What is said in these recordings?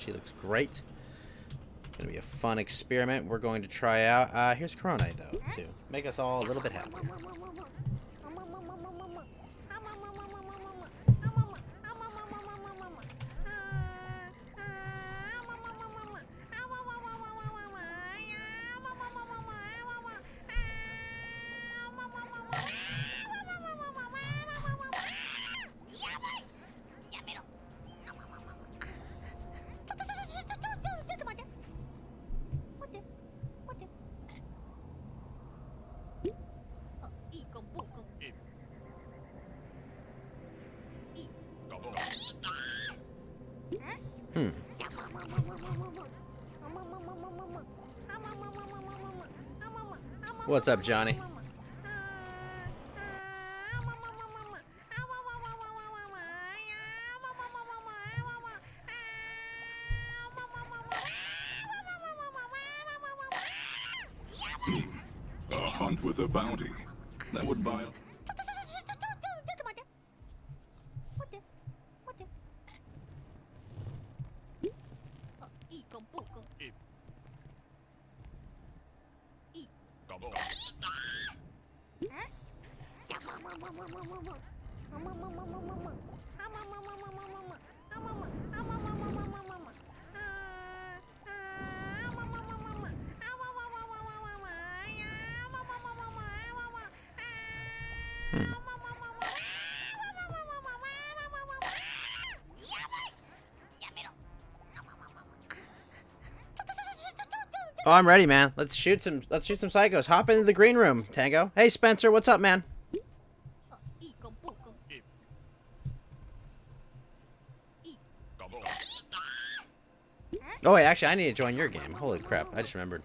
She looks great. Gonna be a fun experiment we're going to try out. Here's Coronite, though, to make us all a little bit happier. What's up, Johnny? A hunt with a bounty. That would buy... Oh, I'm ready, man. Let's shoot some psychos. Hop into the green room, Tango. Hey, Spencer, what's up, man? Oh, wait, actually, I need to join your game. Holy crap, I just remembered.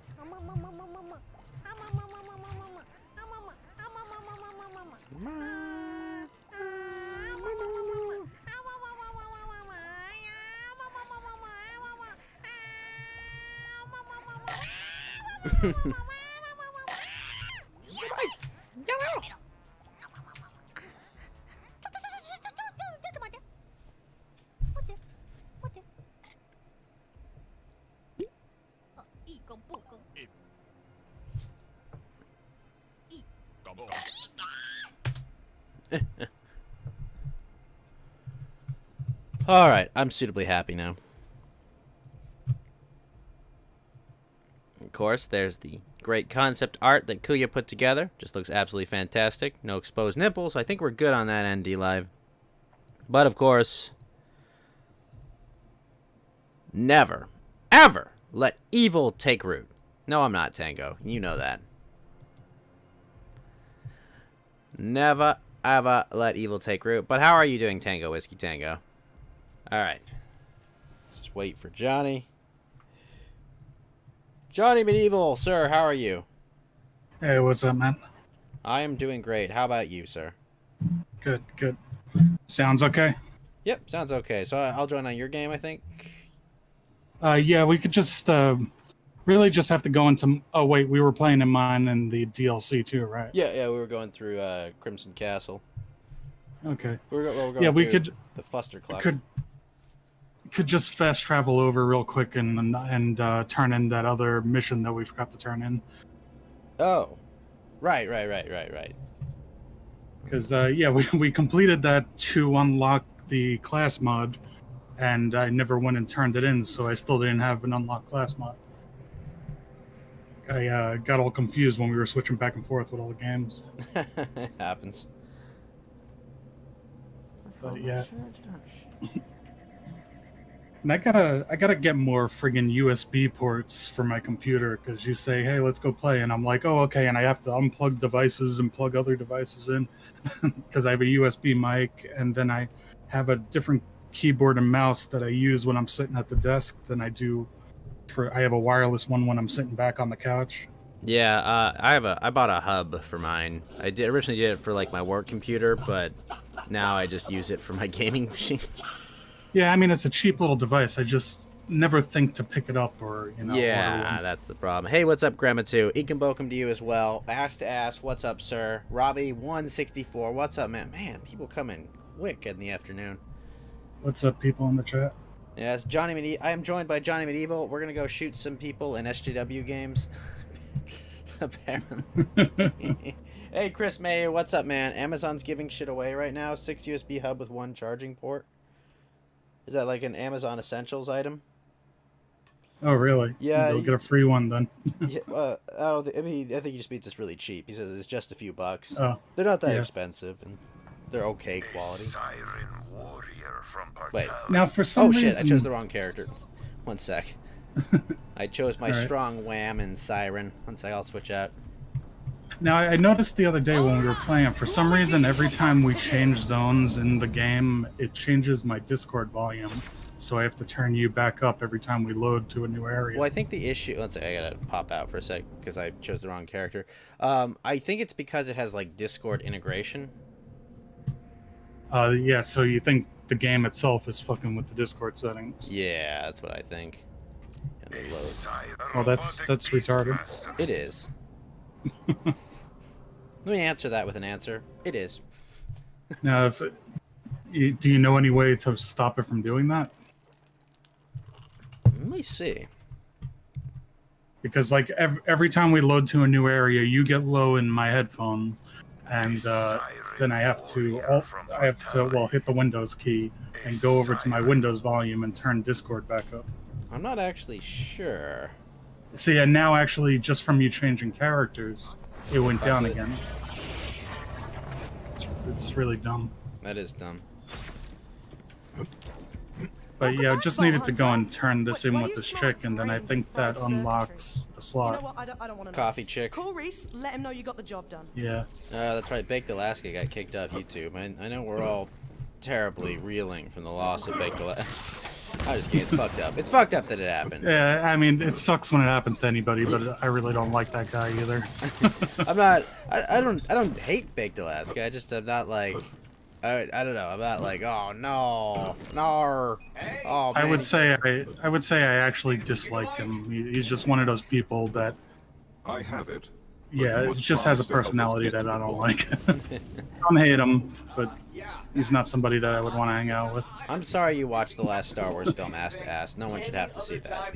Alright, I'm suitably happy now. Of course, there's the great concept art that Kuya put together. Just looks absolutely fantastic. No exposed nipples, so I think we're good on that ND Live. But, of course, never, ever let evil take root. No, I'm not, Tango. You know that. Never, ever let evil take root. But how are you doing, Tango Whiskey Tango? Alright. Let's just wait for Johnny. Johnny Medieval, sir, how are you? Hey, what's up, man? I am doing great. How about you, sir? Good, good. Sounds okay? Yep, sounds okay. So I'll join on your game, I think. Yeah, we could just, really just have to go into... Oh, wait, we were playing in mine and the DLC too, right? Yeah, we were going through Crimson Castle. Okay. We're going yeah, we through could... the Fuster Clock. Could just fast travel over real quick and turn in that other mission that we forgot to turn in. Oh. Right. Because, yeah, we completed that to unlock the class mod, and I never went and turned it in, so I still didn't have an unlocked class mod. I got all confused when we were switching back and forth with all the games. It happens. But, yeah. And I gotta get more friggin' USB ports for my computer, because you say, hey, let's go play, and I'm like, oh, okay, and I have to unplug devices and plug other devices in, because I have a USB mic, and then I have a different keyboard and mouse that I use when I'm sitting at the desk than I do I have a wireless one when I'm sitting back on the couch. Yeah, I bought a hub for mine. I originally did it for like my work computer, but now I just use it for my gaming machine. Yeah, I mean, it's a cheap little device. I just never think to pick it up or, you know. Yeah, that's the problem. Hey, what's up, Grandma 2? Ekin Bokum to you as well. Ass to Ass, what's up, sir? Robbie164, what's up, man? Man, people coming quick in the afternoon. What's up, people in the chat? Yes, I am joined by Johnny Medieval. We're gonna go shoot some people in SGW games. Apparently. Hey, Chris Mayer, what's up, man? Amazon's giving shit away right now. 6 USB hub with 1 charging port. Is that like an Amazon Essentials item? Oh, really? Yeah. You'll get a free one then. Yeah, I think he just means it's really cheap. He says it's just a few bucks. Oh, They're not that yeah. expensive, and they're okay quality. Siren warrior from Wait. Now, for some reason... shit, I chose the wrong character. One sec. I chose my All right. strong wham and siren. One sec, I'll switch out. Now, I noticed the other day when we were playing, for some reason, every time we change zones in the game, it changes my Discord volume. So I have to turn you back up every time we load to a new area. Well, I think the issue... Let's say I gotta pop out for a sec because I chose the wrong character. I think it's because it has, like, Discord integration. Yeah, so you think the game itself is fucking with the Discord settings. Yeah, that's what I think. And they load. Well, that's retarded. It is. Let me answer that with an answer. It is. Now, do you know any way to stop it from doing that? Let me see. Because like every time we load to a new area, you get low in my headphone, and then I have to hit the Windows key and go over to my Windows volume and turn Discord back up. I'm not actually sure. See, and now actually just from you changing characters, it went down again. It's really dumb. That is dumb. But yeah, just needed to go and turn this in with this chick, and then I think that unlocks the slot. You know what? I don't want to know. Coffee chick. Call Reese, let him know you got the job done. Yeah. That's right. Baked Alaska got kicked off YouTube. I know we're all terribly reeling from the loss of Baked Alaska. I just kidding. It's fucked up. It's fucked up that it happened. Yeah, I mean, it sucks when it happens to anybody, but I really don't like that guy either. I'm not. I don't hate Baked Alaska. I'm not like. I don't know. I'm not like, oh no, no. Oh, man. I would say I actually dislike him. He's just one of those people that, I have it. yeah, it just has a personality that I don't like. I don't hate him, but he's not somebody that I would want to hang out with. I'm sorry you watched the last Star Wars film ass to ass. No one should have to see that.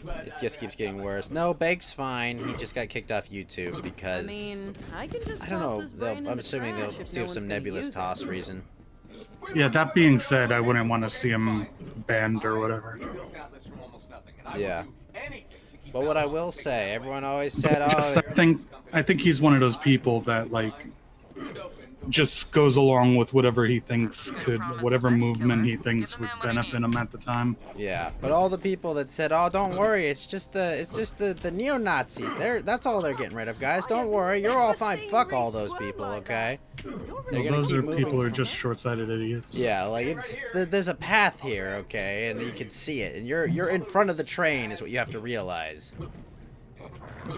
But it just keeps getting worse. No, Bake's fine. He just got kicked off YouTube because I mean, I can just I don't toss know. this brain in I'm the assuming they'll trash if see no some one's gonna nebulous use it. toss reason. Yeah, that being said, I wouldn't want to see him banned or whatever. Yeah. But what I will say, everyone always said, Just, "Oh, I think he's one of those people that like just goes along with whatever he thinks whatever movement he thinks would benefit him at the time. yeah." But all the people that said, "Oh, don't worry, it's just the neo-Nazis. That's all they're getting rid of, guys. Don't worry, you're all fine. Fuck all those people, okay?" Well, those are people who are just short-sighted idiots. Yeah, like there's a path here, okay, and you can see it, and you're in front of the train is what you have to realize.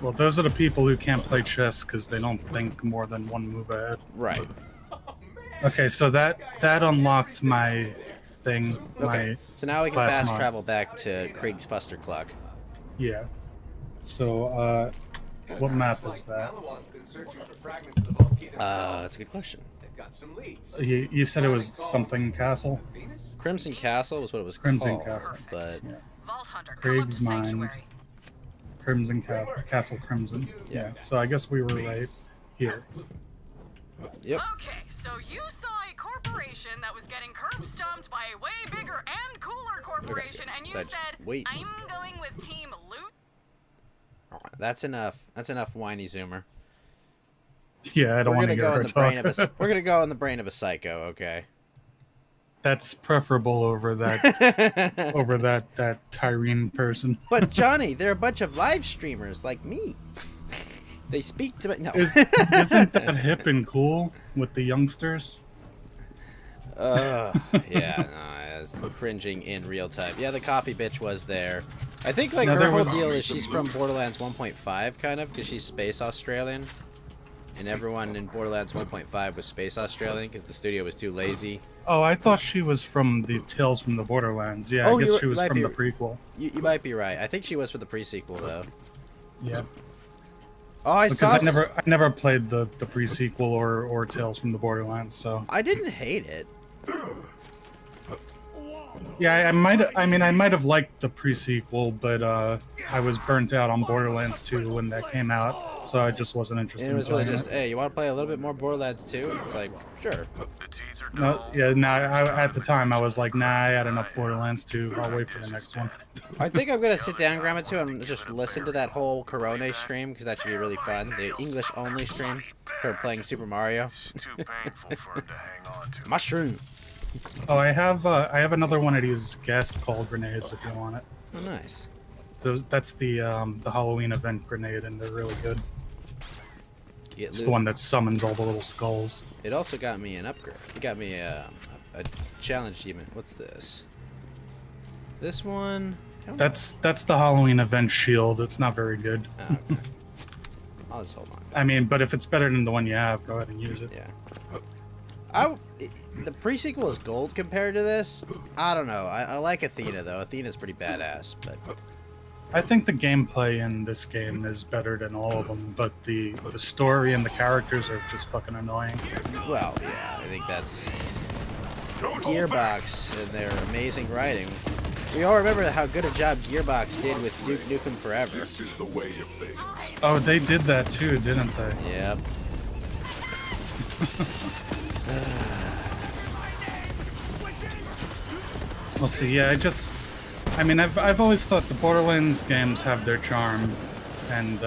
Well, those are the people who can't play chess because they don't think more than one move ahead. Right. Okay, so that unlocked my thing. Okay. My So now we can class fast mod. travel back to Krieg's Fustercluck. Yeah. So, what map is that? That's a good question. You said it was something castle? Crimson Castle was what it was Crimson called, Castle. but Yeah. Vault Hunter, Craig's Mind. Crimson Castle Crimson. Yeah. So I guess we were right here. yep. Okay, so you saw a corporation that was getting curb stomped by a way bigger and cooler corporation, and you That's- said, wait. I'm going with Team Loot? That's enough. That's enough, whiny Zoomer. Yeah, I don't We're want to gonna get go in her the brain of talk. we're gonna go in the brain of a psycho, okay? That's preferable over that Tyrene person. But Johnny, they're a bunch of live streamers like me. They speak to me. No. Isn't that hip and cool with the youngsters? Yeah, no, it's cringing in real time. Yeah, the coffee bitch was there. I think like No, her there whole was- deal is she's from Borderlands 1.5 kind of because she's space Australian, and everyone in Borderlands 1.5 was space Australian because the studio was too lazy. Oh, I thought she was from the Tales from the Borderlands. Yeah, Oh, I guess you she was might from be- the prequel. You might be right. I think she was for the pre-sequel though. Yeah, Oh, I because saw. I never played the pre-sequel or Tales from the Borderlands. So I didn't hate it. Yeah, I might have liked the pre-sequel, but I was burnt out on Borderlands 2 when that came out, so I just wasn't interested And it in was really playing just, it. hey, you want to play a little bit more Borderlands 2? It's like, sure. The teeth are No, dull. yeah, nah, at the time I was like, nah, I had enough Borderlands 2. I'll wait for the next one. I think I'm gonna sit down, Grandma, too, and just listen to that whole Corona stream because that should be really fun. The English only stream for playing Super Mario. It's too painful for him to hang on to. Mushroom. Oh, I have another one of these gas call grenades if you want it. Oh, nice. That's the Halloween event grenade, and they're really good. Get It's the loot. one that summons all the little skulls. It also got me an upgrade. It got me a challenge achievement. What's this? This one. I don't That's the Halloween event shield. It's not very good. know. Oh, okay. I'll just hold on. I mean, but if it's better than the one you have, go ahead and use it. Yeah. The pre-sequel is gold compared to this. I don't know. I like Athena though. Athena's pretty badass, but I think the gameplay in this game is better than all of them, but the story and the characters are just fucking annoying. well, yeah. I think that's Gearbox and their amazing writing. We all remember how good a job Gearbox did with Duke Nukem Forever. This is the way of things. Oh, they did that too, didn't they? Yep. We'll see. Yeah, I mean, I've always thought the Borderlands games have their charm, and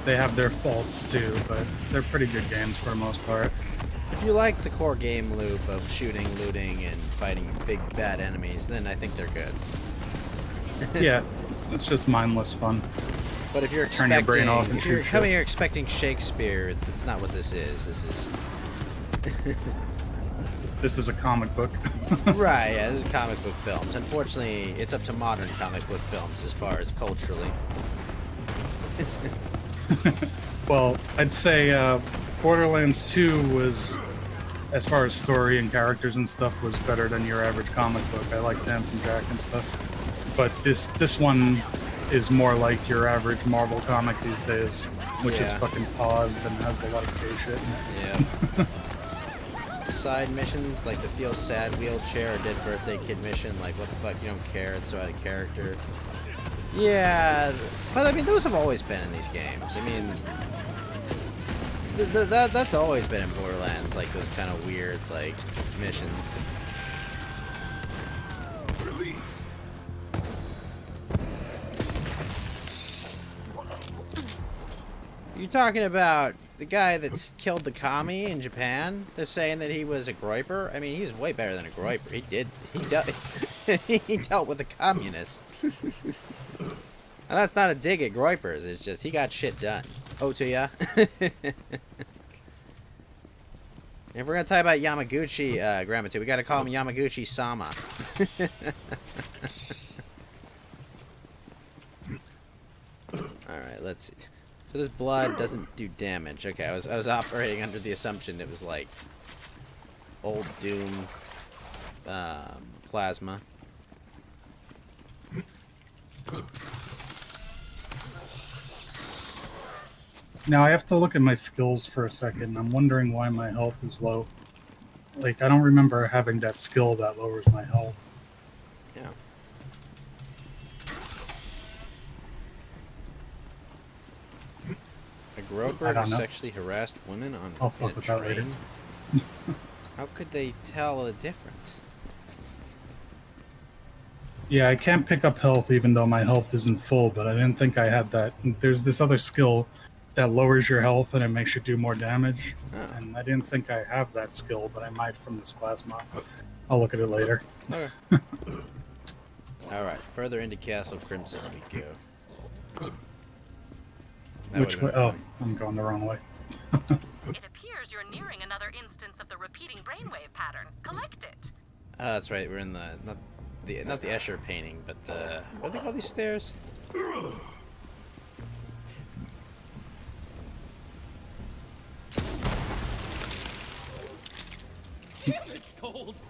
they have their faults too, but they're pretty good games for the most part. If you like the core game loop of shooting, looting, and fighting big bad enemies, then I think they're good. Yeah, it's just mindless fun. But if you're Turn your brain off and if you're shoot coming shit. here expecting Shakespeare, that's not what this is. This is This is a comic book. right. Yeah, this is comic book films. Unfortunately, it's up to modern comic book films as far as culturally. Well, I'd say Borderlands 2 was, as far as story and characters and stuff, was better than your average comic book. I like Handsome Jack and stuff. But this one is more like your average Marvel comic these days, which is Yeah. fucking paused and has a lot of gay shit in it. Yeah. Side missions like the Feel Sad Wheelchair or Dead Birthday Kid mission, like what the fuck, you don't care, it's so out of character. Yeah, but I mean, those have always been in these games. I mean, that's always been in Borderlands, like those kind of weird, like, missions. Relief. You talking about the guy that killed the commie in Japan? They're saying that he was a groiper. I mean, he's way better than a groiper. He dealt with the communists. And that's not a dig at groipers. It's just he got shit done. Oh, to ya. If we're gonna talk about Yamaguchi, Grandma, we gotta call him Yamaguchi-sama. All right, let's see. So this blood doesn't do damage. Okay, I was operating under the assumption it was like old Doom plasma. Now I have to look at my skills for a second. I'm wondering why my health is low. Like, I don't remember having that skill that lowers my health. Yeah. A groper I don't who know. sexually harassed women on I'll in fuck a with that later. train? How could they tell the difference? Yeah, I can't pick up health even though my health isn't full, but I didn't think I had that. There's this other skill that lowers your health and it makes you do more damage. Oh. And I didn't think I have that skill, but I might from this class mod. I'll look at it later. Okay. Alright, further into Castle Crimson we go. That Which way? would've been Oh, fun. I'm going the wrong way. It appears you're nearing another instance of the repeating brainwave pattern. Collect it. Oh, that's right. We're in the not the Escher painting, but the what do they call these stairs?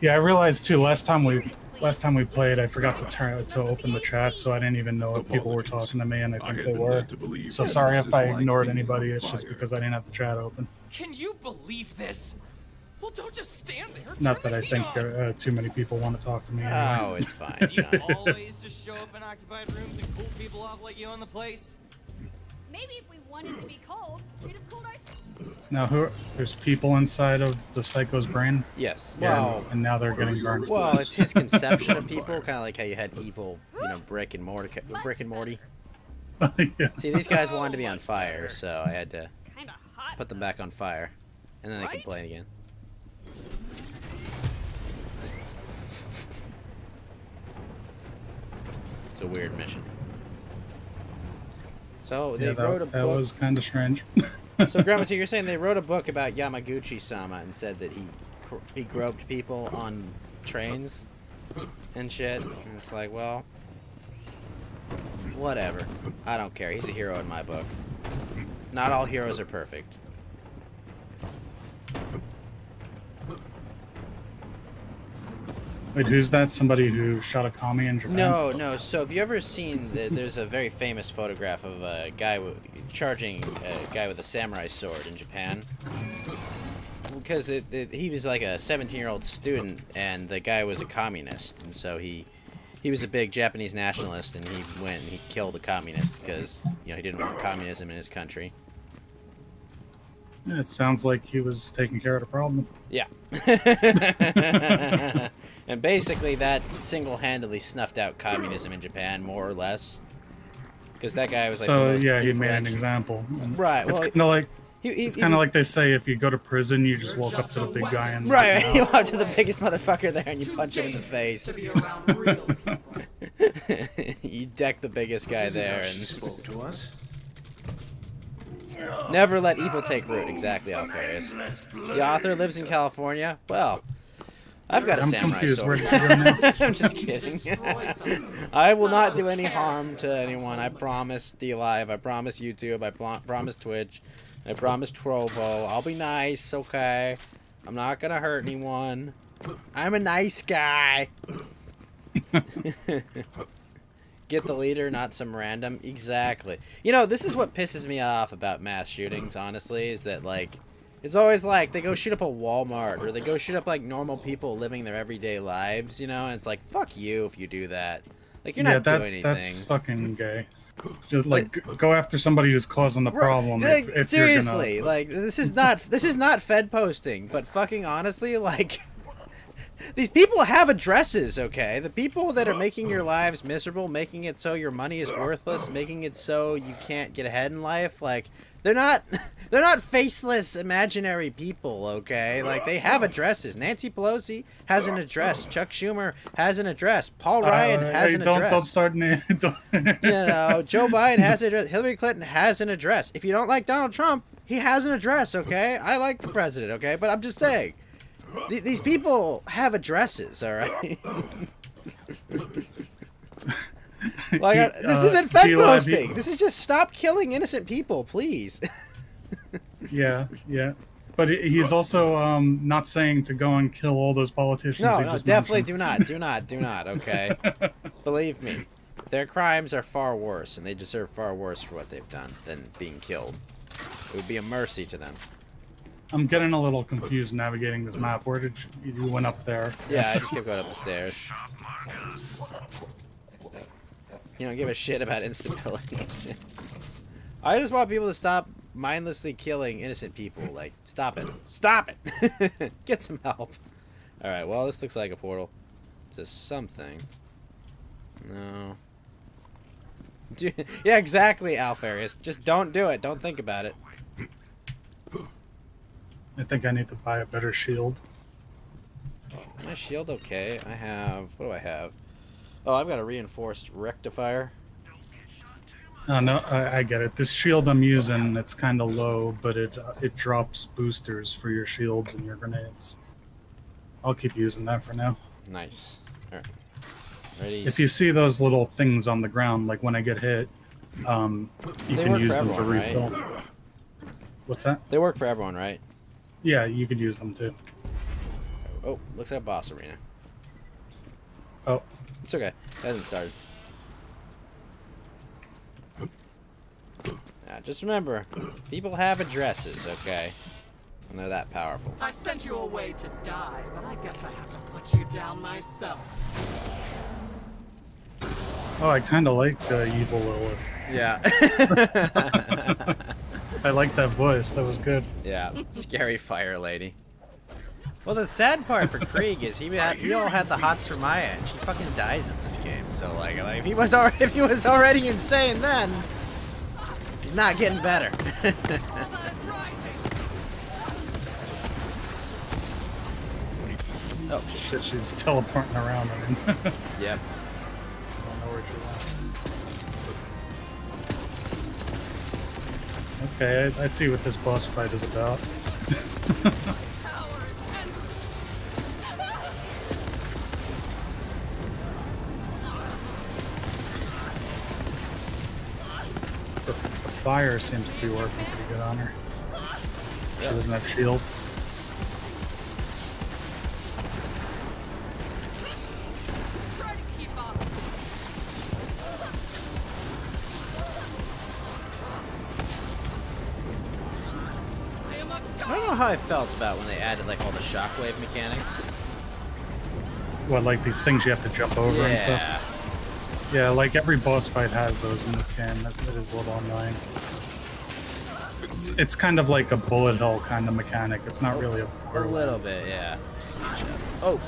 Yeah, I realized too. Last time we played, I forgot to open the chat, so I didn't even know if people were talking to me, and I I think had they been were. led to believe So that sorry this if I is like ignored being anybody. on It's just fire. because I didn't have the chat open. Can you believe this? Well, don't just stand there. Not Turn that I the think heat on. too many people want to talk to me anyway. Oh, it's fine. Do you John. always just show up in occupied rooms and cool people off like you own the place? Maybe if we wanted to be cold, we'd have cooled ourselves. Now, there's people inside of the psycho's brain? Yes. Yeah, Well, and now they're getting burned. well, it's his conception of people, kind of like how you had evil, Brick and Morty. Yes. See, these guys wanted to be on fire, so I had to Kinda hot. put them back on fire, and then they Right? complain again. It's a weird mission. So they Yeah, wrote a that book. was kind of strange. So Grammaty, you're saying they wrote a book about Yamaguchi-sama and said that he groped people on trains and shit. And it's like, well, whatever. I don't care. He's a hero in my book. Not all heroes are perfect. Wait, who's that? Somebody who shot a commie in Japan? No. So have you ever seen? There's a very famous photograph of a guy charging a guy with a samurai sword in Japan. Because he was like a 17-year-old student, and the guy was a communist, and so he was a big Japanese nationalist, and he went and he killed a communist because he didn't want communism in his country. Yeah, it sounds like he was taking care of the problem. Yeah. And basically that single-handedly snuffed out communism in Japan, more or less. Because that guy was like So the most yeah, he made an influential- example. And Right, It's well, kind of like It's kind of like they say if you go to prison, you just walk up to the big guy and Right, you walk up to the biggest motherfucker there and you punch him in the face. To be around real people. You deck the biggest guy This isn't there how she and spoke to us. never let evil take root. Exactly, Alfarius. The author lives in California. Well, I've got a I'm samurai confused. sword. Where did you go now? I'm just kidding. I will not do any harm to anyone. I promise D-Live. I promise YouTube. I promise Twitch. I promise Trovo. I'll be nice, okay? I'm not gonna hurt anyone. I'm a nice guy. Get the leader, not some random. Exactly. This is what pisses me off about mass shootings, honestly, is that, like, it's always like they go shoot up a Walmart or they go shoot up, like, normal people living their everyday lives, and it's like, fuck you if you do that. Like, you're not doing anything. That's fucking gay. Just go after somebody who's causing the problem. Like, if seriously, you're gonna... like, this is not Fed posting, but fucking honestly, like, these people have addresses, okay? The people that are making your lives miserable, making it so your money is worthless, making it so you can't get ahead in life, like, they're not faceless imaginary people, okay? Like, they have addresses. Nancy Pelosi has an address. Chuck Schumer has an address. Paul Ryan has an address. Don't start. Joe Biden has an address. Hillary Clinton has an address. If you don't like Donald Trump, he has an address, okay? I like the president, okay? But I'm just saying, these people have addresses, all right? Like, this isn't Fed posting. This is just stop killing innocent people, please. Yeah. But he's also not saying to go and kill all those politicians. No, definitely do not, okay? Believe me, their crimes are far worse, and they deserve far worse for what they've done than being killed. It would be a mercy to them. I'm getting a little confused navigating this map. Where did you went up there? Yeah, I just kept going up the stairs. You don't give a shit about instability. I just want people to stop mindlessly killing innocent people. Like, stop it. Stop it! Get some help. Alright, well, this looks like a portal to something. No. Yeah, exactly, Alfarius. Just don't do it. Don't think about it. I think I need to buy a better shield. My shield okay. I have... What do I have? Oh, I've got a reinforced rectifier. Oh, no, I get it. This shield I'm using, it's kind of low, but it drops boosters for your shields and your grenades. I'll keep using that for now. Nice. Alright. Ready? If you see those little things on the ground, like when I get hit, you can use them to refill. Right? What's that? They work for everyone, right? Yeah, you could use them too. Oh, looks like boss arena. Oh. It's okay. It hasn't started. Now, just remember, people have addresses, okay? And they're that powerful. I sent you away to die, but I guess I have to put you down myself. Oh, I kind of like Evil Lilith. Yeah. I like that voice. That was good. Yeah. Scary fire lady. Well, the sad part for Krieg is he all had the hots for Maya, and she fucking dies in this game. So like if he was already insane then, he's not getting better. Oh shit, she's teleporting around. I mean. Yep. I don't know where she went. Okay, I see what this boss fight is about. The fire seems to be working pretty good on her. She doesn't have shields. I don't know how I felt about when they added like all the shockwave mechanics. What, like these things you have to jump over and stuff? Yeah, like every boss fight has those in this game. It is a little annoying. It's kind of like a bullet hell kind of mechanic. It's not really a Borderlands. A little bit, yeah. Oh.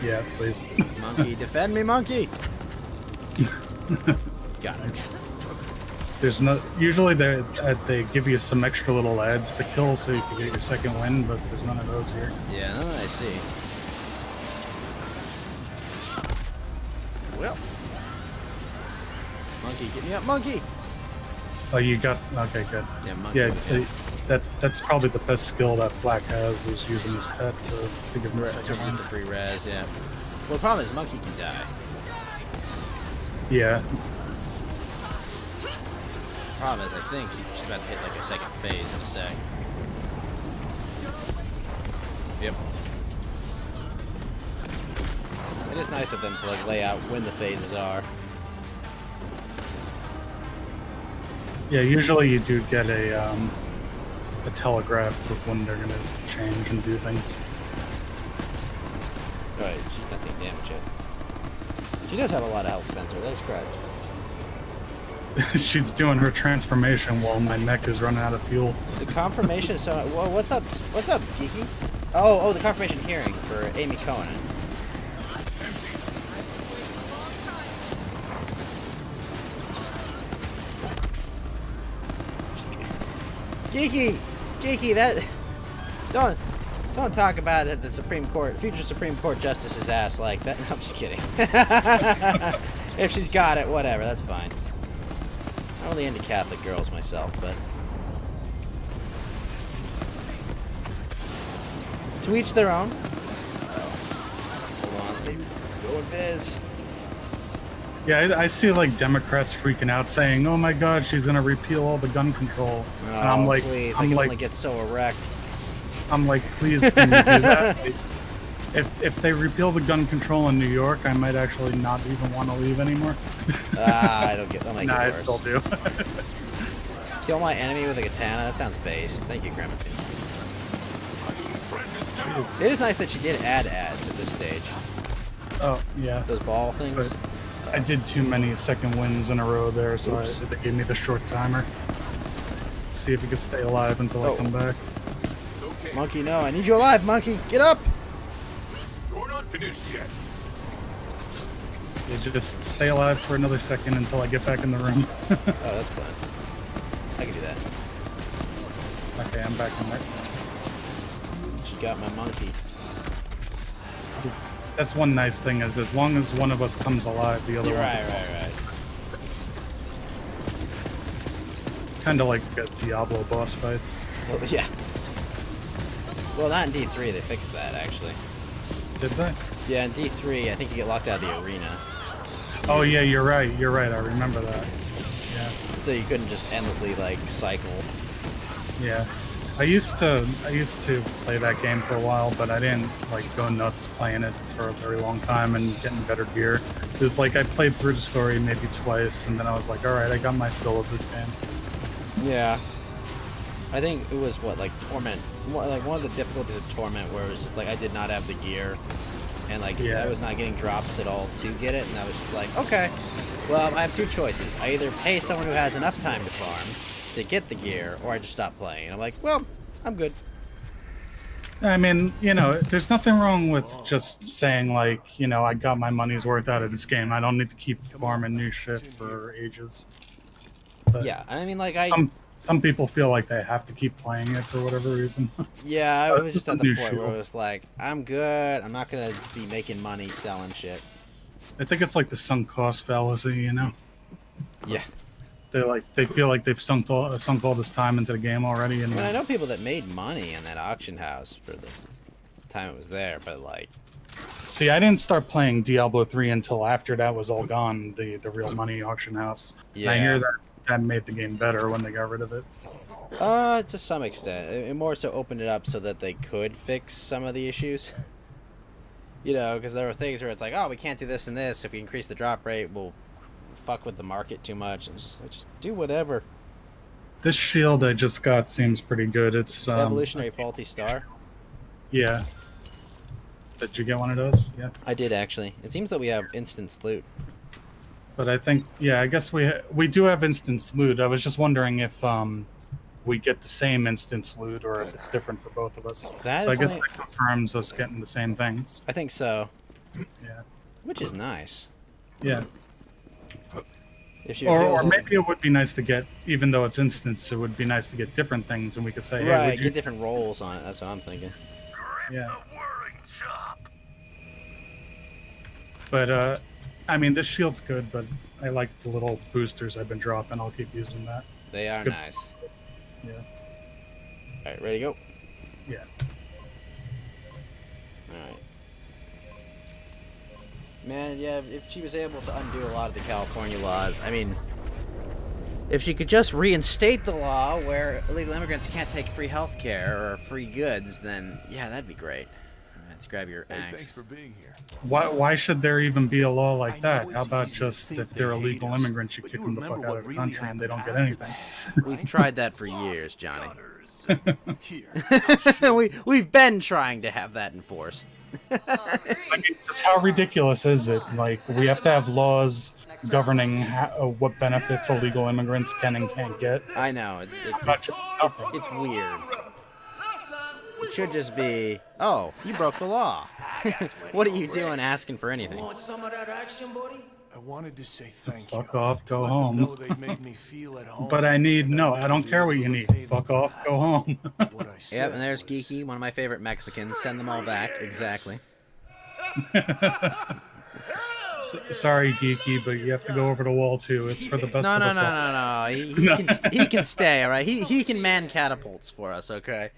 Yeah, please. Monkey, defend me, monkey! Got it. There's no. Usually they give you some extra little ads to kill so you can get your second win, but there's none of those here. Yeah, none that I see. Well. Monkey, get me up, monkey! Oh, you got. Okay, good. Yeah, monkey. Yeah, so that's probably the best skill that Flack has, is using his pet to give him a second win. The free res, yeah. Well, the problem is monkey can die. Yeah. Problem is, I think she's about to hit like a second phase in a sec. Yep. It is nice of them to like lay out when the phases are. Yeah, usually you do get a telegraph of when they're gonna change and do things. Right, she's not taking damage yet. She does have a lot of health, Spencer, that's correct. She's doing her transformation while my neck is running out of fuel. The confirmation, so, well, what's up, Geeky? Oh, the confirmation hearing for Amy Cohen. Geeky, that, don't talk about it, the future Supreme Court Justice's ass like that. No, I'm just kidding. If she's got it, whatever, that's fine. I'm really into Catholic girls myself, but to each their own. Hold on, baby. Go with Biz. Yeah, I see like Democrats freaking out saying, "Oh my God, she's gonna repeal all the gun control." Oh, and I'm like, please, I can only get so erect. I'm like, please, can you do that? If they repeal the gun control in New York, I might actually not even want to leave anymore. I don't get. I'll make it Nah, I worse. still do. Kill my enemy with a katana. That sounds base. Thank you, Clementine. It is nice that she did add ads at this stage. Oh yeah. Those ball things. But I did too many second wins in a row there, so they gave me the short timer. See if you can stay alive until I come back. Monkey, no, I need you alive, monkey. Get up. You're not finished yet. You just stay alive for another second until I get back in the room. Oh, that's fine. I can do that. Okay, I'm back in there. She got my monkey. That's one nice thing, is as long as one of us comes alive, the other one gets Right. kind of like Diablo boss fights. Well, yeah. Well, not in D3. They fixed that, actually. Did they? Yeah, in D3, I think you get locked out of the arena. Oh yeah, you're right. You're right. I remember that. Yeah. So you couldn't just endlessly, like, cycle. Yeah. I used to play that game for a while, but I didn't like go nuts playing it for a very long time and getting better gear. It was like I played through the story maybe twice, and then I was like, all right, I got my fill of this game. Yeah. I think it was what, like Torment, like one of the difficulties of Torment, where it was just like I did not have the gear, and like I was not getting drops at all to get it, and I was just like, okay, well I have two choices: I either pay someone who has enough time to farm to get the gear, or I just stop playing. And I'm like, well, I'm good. I mean, you know, there's nothing wrong with just saying like, you know, I got my money's worth out of this game. I don't need to keep farming new shit for ages. But Yeah, I mean, like some people feel like they have to keep playing it for whatever reason. Yeah, I was just at the New point where shield. it was like, I'm good. I'm not gonna be making money selling shit. I think it's like the sunk cost fallacy, you know. Yeah. They feel like they've sunk all this time into the game already, and I mean, I know people that made money in that auction house for the time it was there, but like, see, I didn't start playing Diablo 3 until after that was all gone, the real money auction house. Yeah. And I hear that made the game better when they got rid of it. to some extent, it more so opened it up so that they could fix some of the issues. You know, because there were things where it's like, oh, we can't do this and this. If we increase the drop rate, we'll fuck with the market too much. And it's just like, just do whatever. This shield I just got seems pretty good. It's Evolutionary Faulty Star. Yeah. Did you get one of those? Yeah. I did actually. It seems that we have instance loot. But I think, yeah, I guess we do have instance loot. I was just wondering if we get the same instance loot or if it's different for both of us. So I guess that confirms us getting the same things. I think so. Yeah. Which is nice. Yeah. If you Or maybe it would be nice to get, even though it's instance, it would be nice to get different things, and we could say, hey, right, would you... get different rolls on it. That's what I'm thinking. Yeah. But I mean, this shield's good, but I like the little boosters I've been dropping. I'll keep using that. They It's are good. nice. Yeah. All right, ready to go. Yeah. All right. Man, yeah, if she was able to undo a lot of the California laws, I mean, if she could just reinstate the law where illegal immigrants can't take free health care or free goods, then yeah, that'd be great. Let's grab your axe. Thanks for being here. Why should there even be a law like I that? know How it's about easy to just think if they they're hate illegal us, immigrants, you but kick you them the fuck remember out what of the really country and they don't happened get after anything? We've tried that for years, Johnny. Here. We've been trying to have that enforced. I mean, just how ridiculous is it? Like, we have to have laws governing what benefits illegal immigrants can and can't get. I know, Not just nothing. it's weird. It should just be, oh, you broke the law. What are you doing asking for anything? Want some of that action, buddy? I wanted to say thank you. Fuck off, go Let them home. know they made me feel at home. But I need, and no, I'd I don't never care be what able you to need. repay them Fuck for off, that. go home. What I said Yep, and there's was, Geeky, one of my favorite Mexicans. Send them all back, exactly. Sorry, Geeky, but you have to go over the wall too. It's for the best No, of no, us no, all. no, no. He can stay, all right? He can man catapults for us, okay?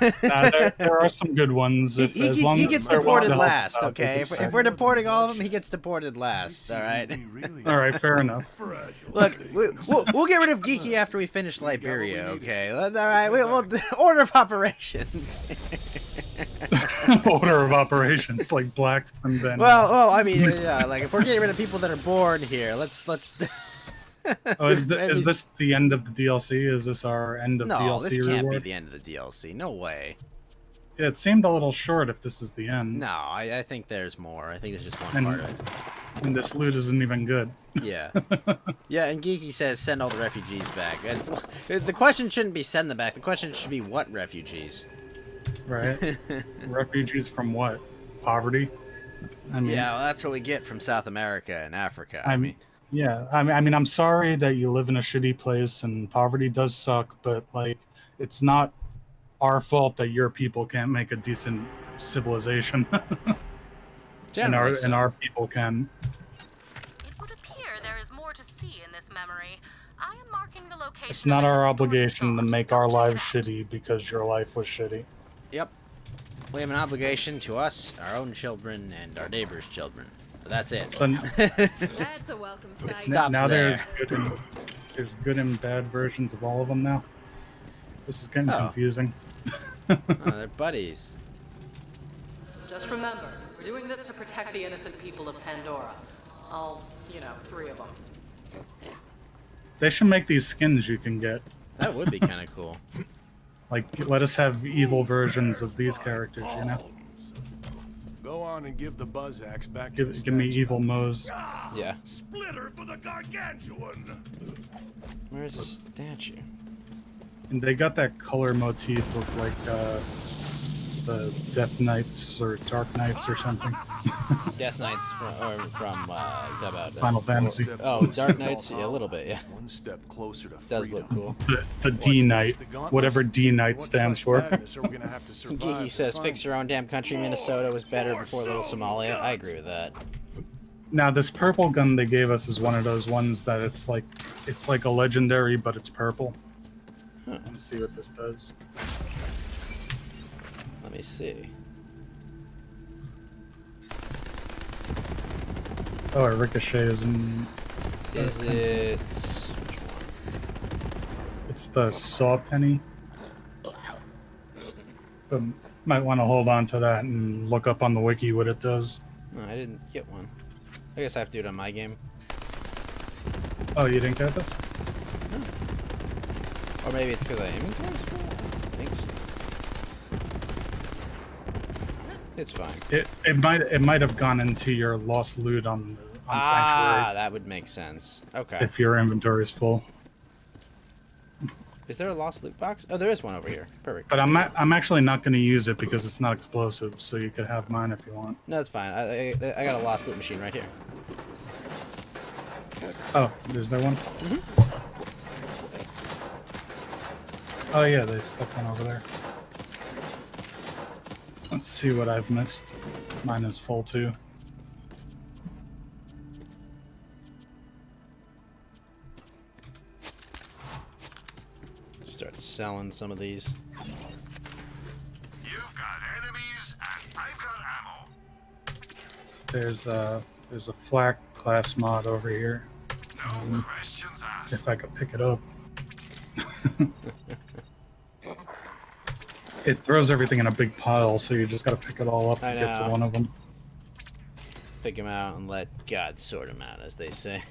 There are some good ones. As long He as gets they're deported well last, balanced out, okay? If we're deporting all of them, he gets deported last, all right? all right, fair enough. Look, we'll get rid of Geeky after we finish Liberia, okay? All right, we'll order of operations. Order of operations, like blacks and then. Well, I mean, yeah, like if we're getting rid of people that are born here, let's. Oh, is this the end of the DLC? Is this our end of No, DLC this can't reward? be the end of the DLC. No way. Yeah, it seemed a little short if this is the end. No, I think there's more. I think there's just one part of it. And this loot isn't even good. Yeah. Yeah, and Geeky says send all the refugees back. And the question shouldn't be send them back. The question should be what refugees. Right? Refugees from what? Poverty? I mean, Yeah, well, that's what we get from South America and Africa. I mean, yeah. I mean, I'm sorry that you live in a shitty place and poverty does suck, but like, it's not our fault that your people can't make a decent civilization. and our people can. It would appear there is more to see in this memory. I am marking the location. It's not of a our historic obligation to zone. make Go our check lives it out. shitty because your life was shitty. Yep. We have an obligation to us, our own children, and our neighbors' children. But that's it. So That's a welcome sight. Stops now there. there's good and bad versions of all of them now. This is getting Oh. confusing. Oh, they're buddies. Just remember, we're doing this to protect the innocent people of Pandora. All, 3 of them. They should make these skins you can get. That would be kind of cool. Like, let us have evil versions of these characters, you know? Go on and give the buzz axe back to the Give me statue. evil Moes. Yeah. Splitter for the gargantuan. Where's the statue? And they got that color motif of, like, the Death Knights or Dark Knights or something. Death Knights from about Final Fantasy. Oh, Dark Knights, yeah, a little bit, yeah. One step closer to Does freedom. look cool. The D Knight, whatever D Knight stands for. Gigi says, "Fix your own damn country. Minnesota was better before Little Somalia." I agree with that. Now, this purple gun they gave us is one of those ones that it's like a legendary, but it's purple. Huh. Let's see what this does. Let me see. Oh, it ricochets and Is it which one? it's the saw penny. But might want to hold on to that and look up on the wiki what it does. No, I didn't get one. I guess I have to do it on my game. Oh, you didn't get this? Or maybe it's because I inventory's full? I think so. It's fine. It might have gone into your lost loot on Ah, Sanctuary that would make sense. Okay. if your inventory is full. Is there a lost loot box? Oh, there is one over here. Perfect. But I'm actually not going to use it because it's not explosive, so you could have mine if you want. No, it's fine. I got a lost loot machine right here. Oh, is there one? Mm-hmm. Oh yeah, they stuck one over there. Let's see what I've missed. Mine is full too. Start selling some of these. You've got enemies, and I've got ammo. There's a flak class mod over here. No questions asked. If I could pick it up. It throws everything in a big pile, so you just gotta pick it all up to I get to know. one of them. Pick him out and let God sort him out, as they say.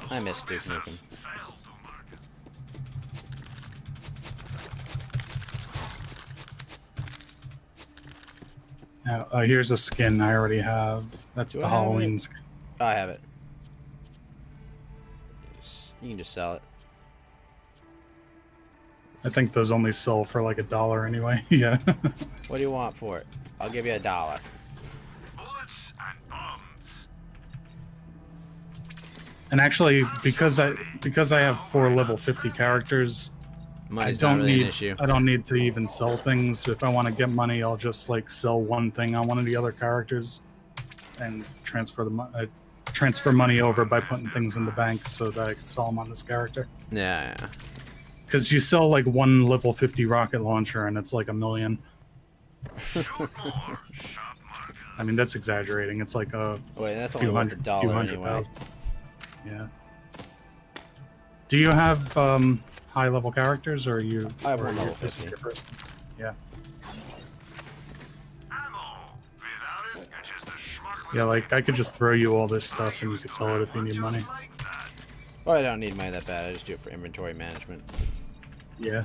I miss Duke Nukem. Now, here's a skin I already have. That's Do the I have Halloween it? skin. Oh, I have it. You can just sell it. I think those only sell for like $1 anyway. Yeah. What do you want for it? I'll give you $1. Bullets and bombs. And actually, because I have 4 level 50 characters, Money's not really an issue. I don't need to even sell things. If I want to get money, I'll just like sell one thing on one of the other characters, and transfer money over by putting things in the bank so that I can sell them on this character. Yeah. Because you sell like one level 50 rocket launcher and it's like $1 million. I mean, that's exaggerating. It's like a Wait, that's few only worth hundred, $1 few hundred anyway. thousand. Yeah. Do you have high level characters, or are you? I have or one are you level just 50. your person? Yeah. Yeah, like I could just throw you all this stuff and you could sell it if you need money. Well, I don't need money that bad. I just do it for inventory management. Yeah.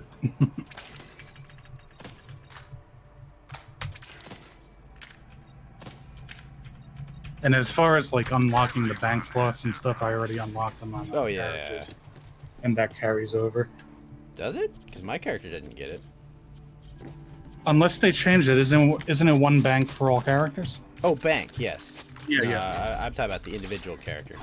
And as far as like unlocking the bank slots and stuff, I already unlocked them on. Oh my yeah. characters, and that carries over. Does it? Because my character didn't get it. Unless they change it, isn't it one bank for all characters? Oh, bank. Yes. Yeah. I'm talking about the individual character.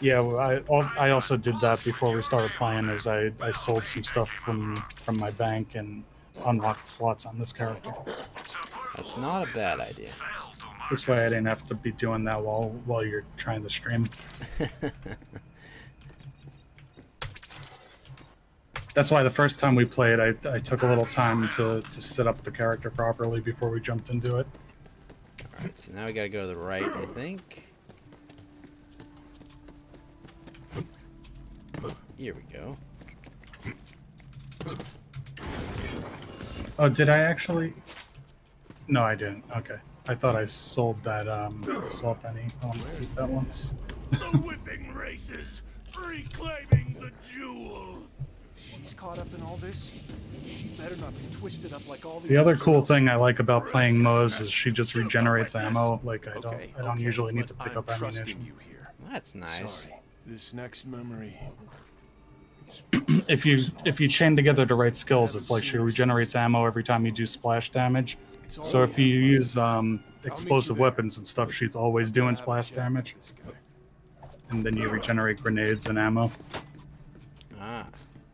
Yeah, well, I also did that before we started playing. Is I sold some stuff from my bank and unlocked slots on this character. That's not a bad idea. This way, I didn't have to be doing that while you're trying to stream. That's why the first time we played, I took a little time to set up the character properly before we jumped into it. Alright, so now we gotta go to the right, I think. Here we go. Oh, did I actually? No, I didn't. Okay. I thought I sold that saw penny. I want to keep that one. The whipping races, reclaiming the jewel. She's caught up in all this. She better not be twisted up like all The other others cool else. thing I like about playing Moze is she just regenerates ammo. Like I don't usually need to but pick I'm up trusting ammunition. you here. That's nice. Sorry. This next memory. It's If you chain together the right skills, it's like she regenerates ammo every time you do splash damage. So if you use explosive weapons and stuff, she's always doing splash damage. And then you regenerate grenades and ammo. Ah.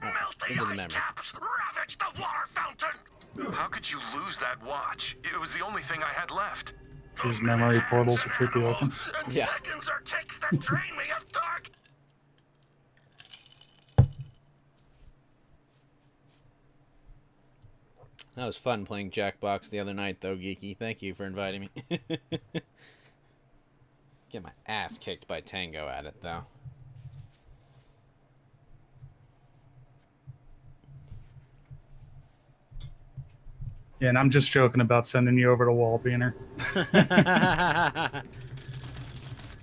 Melt the Into the ice memory. caps! Ravage the water fountain! How could you lose that watch? It was the only thing I had left. These memory portals are creepy looking. And Yeah. seconds are ticks that drain me of dark. That was fun playing Jackbox the other night, though, Geeky. Thank you for inviting me. Get my ass kicked by Tango at it, though. Yeah, and I'm just joking about sending you over to wall, Beaner.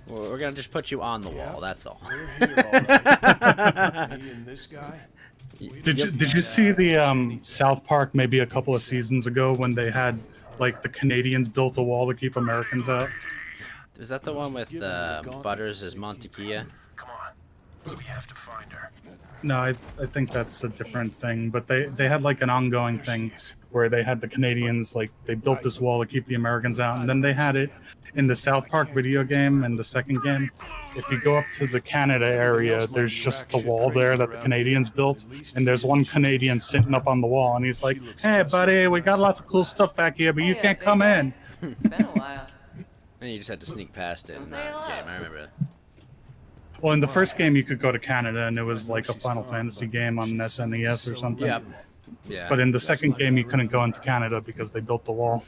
Well, we're gonna just put you on the wall, that's all. We're here, all right. Me and this guy. Did you see the South Park maybe a couple of seasons ago when they had like the Canadians built a wall to keep Americans out? Was that the one with Butters as Montequilla? Come on. We have to find her. No, I think that's a different thing. But they had like an ongoing thing where they had the Canadians, like they built this wall to keep the Americans out, and then they had it in the South Park video game and the second game. If you go up to the Canada area, there's just the wall there that the Canadians built, and there's one Canadian sitting up on the wall, and he's like, "Hey, buddy, we got lots of cool stuff back here, but you can't come in." Been a while. And you just had to sneak past it in that game, I remember. Well, in the first game, you could go to Canada, and it was like a Final Fantasy game on SNES or something. Yep. Yeah. But in the second game, you couldn't go into Canada because they built the wall.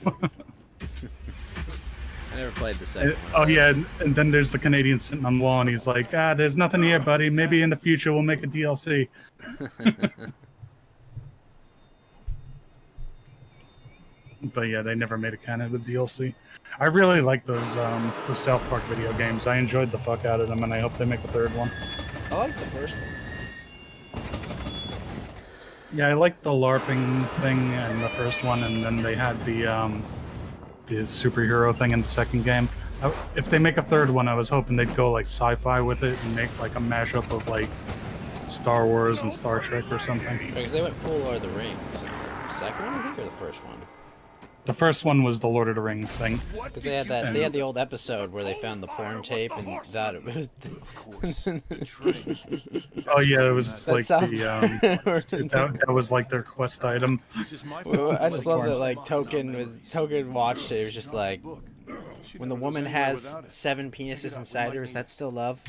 I never played the second one. Oh yeah, and then there's the Canadian sitting on the wall, and he's like, there's nothing here, buddy. Maybe in the future we'll make a DLC. But yeah, they never made a Canada DLC. I really like those South Park video games. I enjoyed the fuck out of them, and I hope they make a third one. I like the first one. Yeah, I like the LARPing thing in the first one, and then they had the superhero thing in the second game. If they make a third one, I was hoping they'd go like sci-fi with it and make like a mashup of like Star Wars and Star Trek or something. Because they went full Lord of the Rings. The second one, I think, or the first one? The first one was the Lord of the Rings thing. Because they had that, they had the old episode where they found the porn tape and that it was. Of course. Oh yeah, it was That like sound- that was like their quest item. This is my Well, I just love porn. that like Token watched it. It was just like, when the woman has 7 penises inside her, is that still love?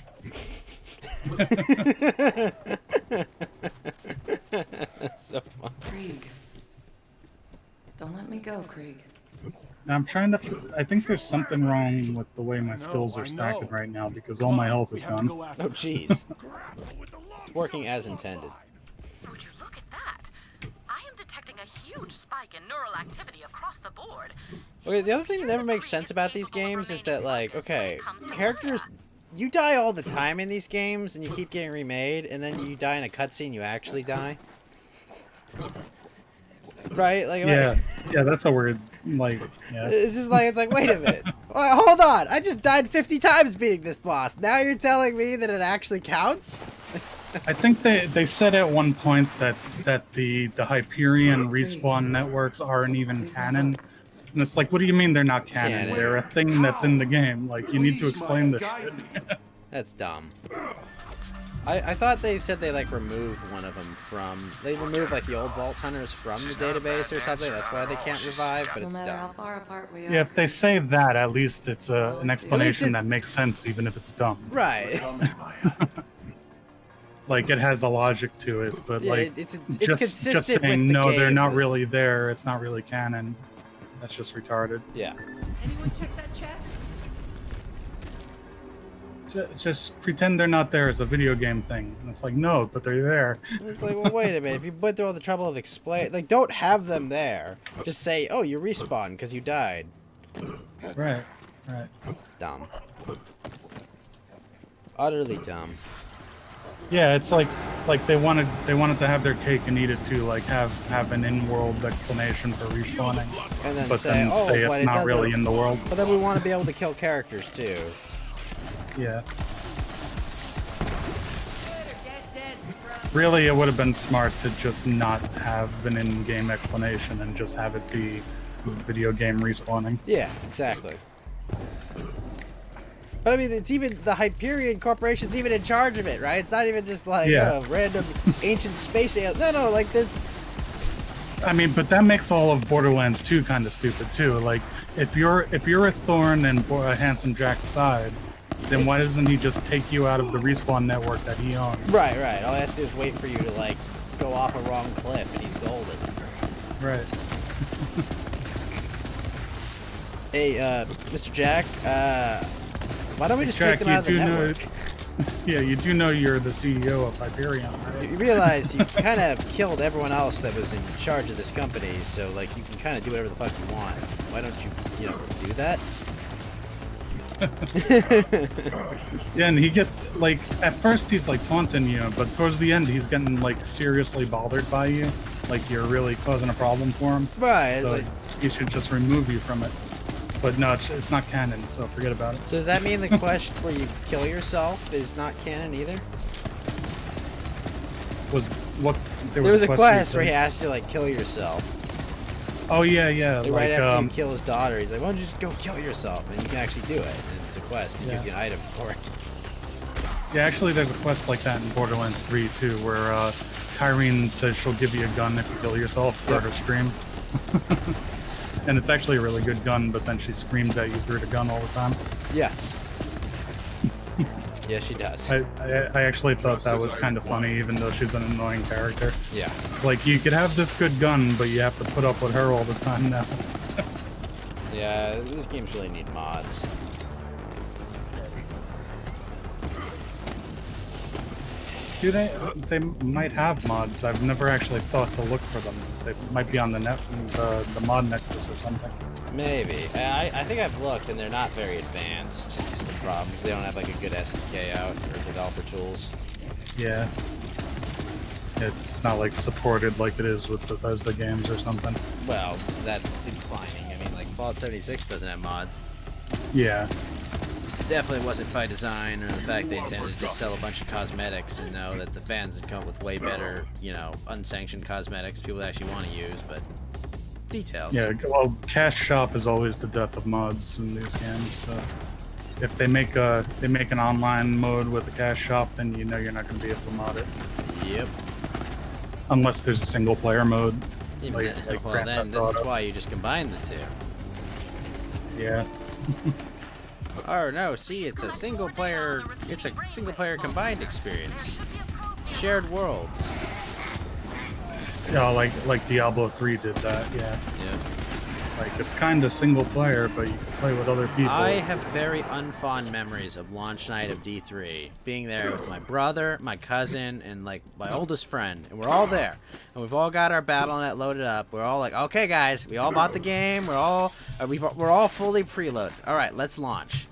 So fun. Krieg. Don't let me go, Krieg. Now I'm trying to. I think there's something wrong with the way my skills are stacking right now because all my health is gone. Oh jeez. It's working as intended. Would you look at that? I am detecting a huge spike in neural activity across the board. Okay, the other thing that never makes sense about these games is that, like, okay, characters, you die all the time in these games, and you keep getting remade, and then you die in a cutscene, you actually die. Right? Like, Yeah, that's a weird. Like, yeah. it's just like, it's like, wait a minute. Well, hold on, I just died 50 times beating this boss. Now you're telling me that it actually counts? I think they said at one point that the Hyperion respawn networks aren't even canon. And it's like, what do you mean they're not canon? Canon. They're a thing that's in the game. Like, you need to explain this shit. That's dumb. I thought they said they, like, removed one of them from... They removed, like, the old Vault Hunters from the database or something. That's why they can't revive, but No it's matter how dumb. far apart we are. Yeah, if they say that, at least it's an explanation that makes sense, even if it's dumb. Right. Like, it has a logic to it, but Yeah, like, it's just consistent saying with the no, they're game. not really there. It's not really canon. That's just retarded. Yeah. Anyone check that chest? Just pretend they're not there. It's a video game thing. And it's like, no, but they're there. It's like, well, wait a minute. If you went through all the trouble of explain, like, don't have them there. Just say, oh, you respawn because you died. Right. It's dumb. Utterly dumb. Yeah, it's like like they wanted to have their cake and eat it too, like have an in-world explanation for respawning, And then but say, then oh, say but it's it not really doesn't- in the world. But then we want to be able to kill characters too. Yeah. Really, it would have been smart to just not have an in-game explanation and just have it be video game respawning. Yeah, exactly. But I mean, it's even the Hyperion Corporation's even in charge of it, right? It's not even just like Yeah. random ancient space alien. No, like this. I mean, but that makes all of Borderlands 2 kind of stupid too. Like, if you're a thorn in Handsome Jack's side, then why doesn't he just take you out of the respawn network that he owns? Right. All he has to do is wait for you to like go off a wrong cliff, and he's golden. Right. Hey, Mr. Jack, why don't we just Jack, take them out of the you do network? Yeah, you do know you're the CEO of Hyperion, right? You realize you kind of killed everyone else that was in charge of this company, so like you can kind of do whatever the fuck you want. Why don't you do that? Yeah, and he gets, like, at first he's, like, taunting you, but towards the end he's getting, like, seriously bothered by you. Like, you're really causing a problem for him. Right. So Like, he should just remove you from it. But no, it's not canon, so forget about it. so does that mean the quest where you kill yourself is not canon either? There was a quest you where he said? asked you like kill yourself. Oh, yeah, Like, like, right after you kill his daughter, he's like, "Why don't you just go kill yourself?" And you can actually do it. And it's a quest. He gives you an item for it. yeah, actually there's a quest like that in Borderlands 3, too, where, Tyrene says she'll give you a gun if you kill yourself for her stream. And it's actually a really good gun, but then she screams at you through the gun all the time. Yes. Yes, she does. I actually thought that was kind of funny, even though she's an annoying character. Yeah. It's like, you could have this good gun, but you have to put up with her all the time now. Yeah, these games really need mods. Do they might have mods. I've never actually thought to look for them. They might be on the mod nexus or something. Maybe. I think I've looked, and they're not very advanced. That's the problem. 'Cause they don't have like a good SDK out or developer tools. Yeah. It's not like supported like it is with Bethesda games or something. Well, that's declining. I mean, like Fallout 76 doesn't have mods. Yeah. Definitely wasn't by design, or the fact they intended to just sell a bunch of cosmetics and know that the fans would come up with way better, unsanctioned cosmetics people actually want to use, but details. Yeah, well, cash shop is always the death of mods in these games. So if they make an online mode with a cash shop, then you know you're not going to be able to mod it. Yep. Unless there's a single player mode. Well, Grand then Theft this is Auto. why you just combine the two. Yeah. Oh no, see, it's a single player combined experience. Shared worlds. Yeah, like Diablo 3 did that. Yeah. Yeah. Like, it's kind of single player, but you can play with other people. I have very unfond memories of launch night of D3. Being there with my brother, my cousin, and like my oldest friend. And we're all there. And we've all got our BattleNet loaded up. We're all like, okay guys, we all bought the game. We're all fully preloaded. Alright, let's launch.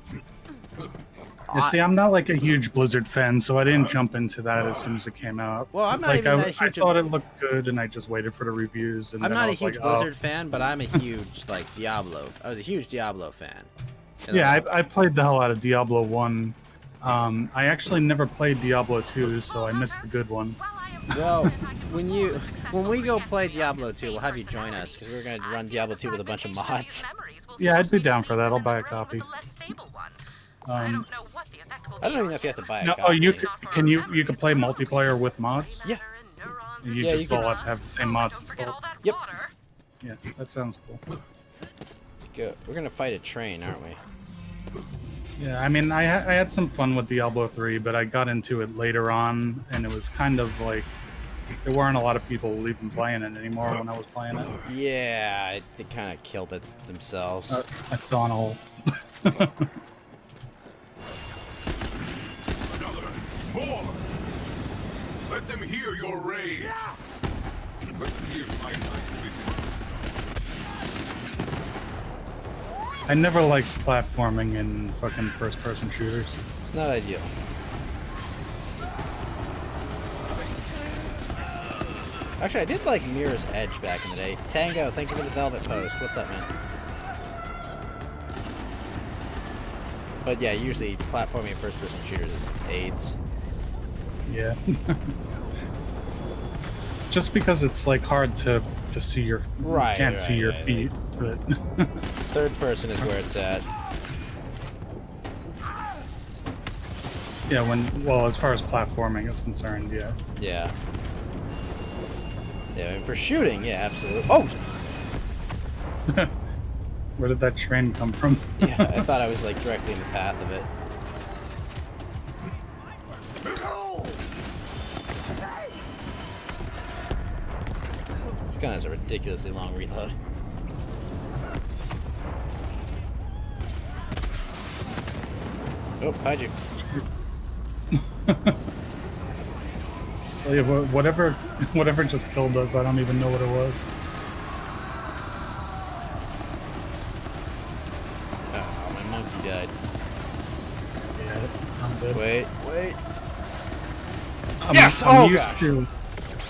You see, I'm not like a huge Blizzard fan, so I didn't jump into that as soon as it came out. Well, I'm not like, even that I huge. thought it looked good, and I just waited for the reviews. And I'm then not I a was huge like, Blizzard fan, but I'm a huge Diablo. I was a huge Diablo fan. And Yeah, I played the hell out of Diablo 1. I actually never played Diablo 2, so I missed the good one. Well, when we go play Diablo 2, we'll have you join us because we're gonna run Diablo 2 with a bunch of mods. Yeah, I'd be down for that. I'll buy a copy. I don't even know if you have to buy a No, copy. oh, you can play multiplayer with mods? Yeah. You Yeah, just you all can- have to have the same mods installed. Yep. Yeah, that sounds cool. Let's go. We're gonna fight a train, aren't we? Yeah, I mean, I had some fun with Diablo 3, but I got into it later on, and it was kind of like there weren't a lot of people even playing it anymore when I was playing it. Yeah, they kind of killed it themselves. I fell in a hole. More! Let them hear your rage! Let's see if my might is I never liked platforming in fucking first-person shooters. It's not ideal. Actually, I did like Mirror's Edge back in the day. Tango, thank you for the Velvet Post. What's up, man? But yeah, usually platforming first-person shooters is AIDS. Yeah. Just because it's like hard to see your can't see your feet, but third person is where it's at. Yeah, well, as far as platforming is concerned, yeah. Yeah. Yeah, I mean, for shooting, yeah, absolutely. Oh! Where did that train come from? Yeah, I thought I was like directly in the path of it. This gun has a ridiculously long reload. Oh, hide you. Well, yeah, whatever just killed us, I don't even know what it was. Oh, my monkey died. Yeah, I'm dead. Wait.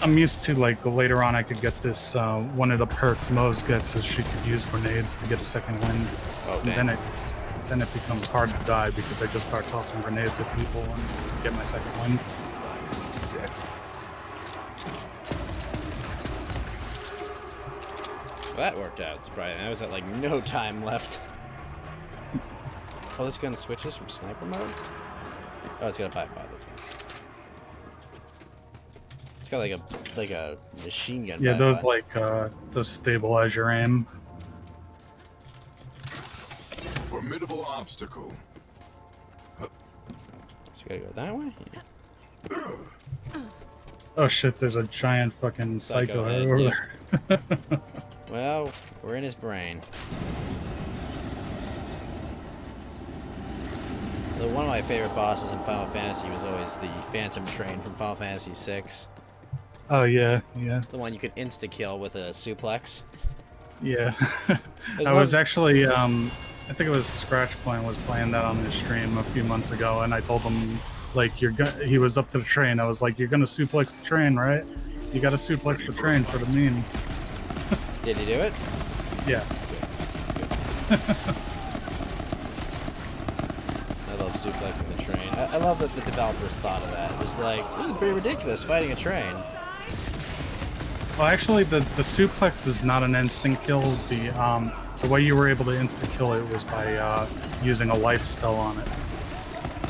I'm used to like later on I could get this one of the perks Moze gets is she could use grenades to get a second wind. Oh, and then it becomes hard to die because I just start tossing grenades at people and get my second wind. Well, that worked out surprisingly. I was at like no time left. Oh, this gun switches from sniper mode? Oh, it's got a bipod, that's fine. It's got like a machine gun. Yeah, bipod. those stabilize your aim. Formidable obstacle. So we gotta go that way? Yeah. Oh shit, there's a giant fucking psycho head over there. Well, we're in his brain. One of my favorite bosses in Final Fantasy was always the Phantom Train from Final Fantasy VI. Oh yeah, yeah. The one you could insta-kill with a suplex. Yeah. I was actually, I think it was Scratchpoint was playing that on his stream a few months ago, and I told him, like, he was up to the train. I was like, you're gonna suplex the train, right? You gotta suplex the train for the meme. Did he do it? Yeah. I love suplexing the train. I love that the developers thought of that. It was like, this is pretty ridiculous, fighting a train. Well, actually, the suplex is not an instant kill. The way you were able to instant kill it was by using a life spell on it,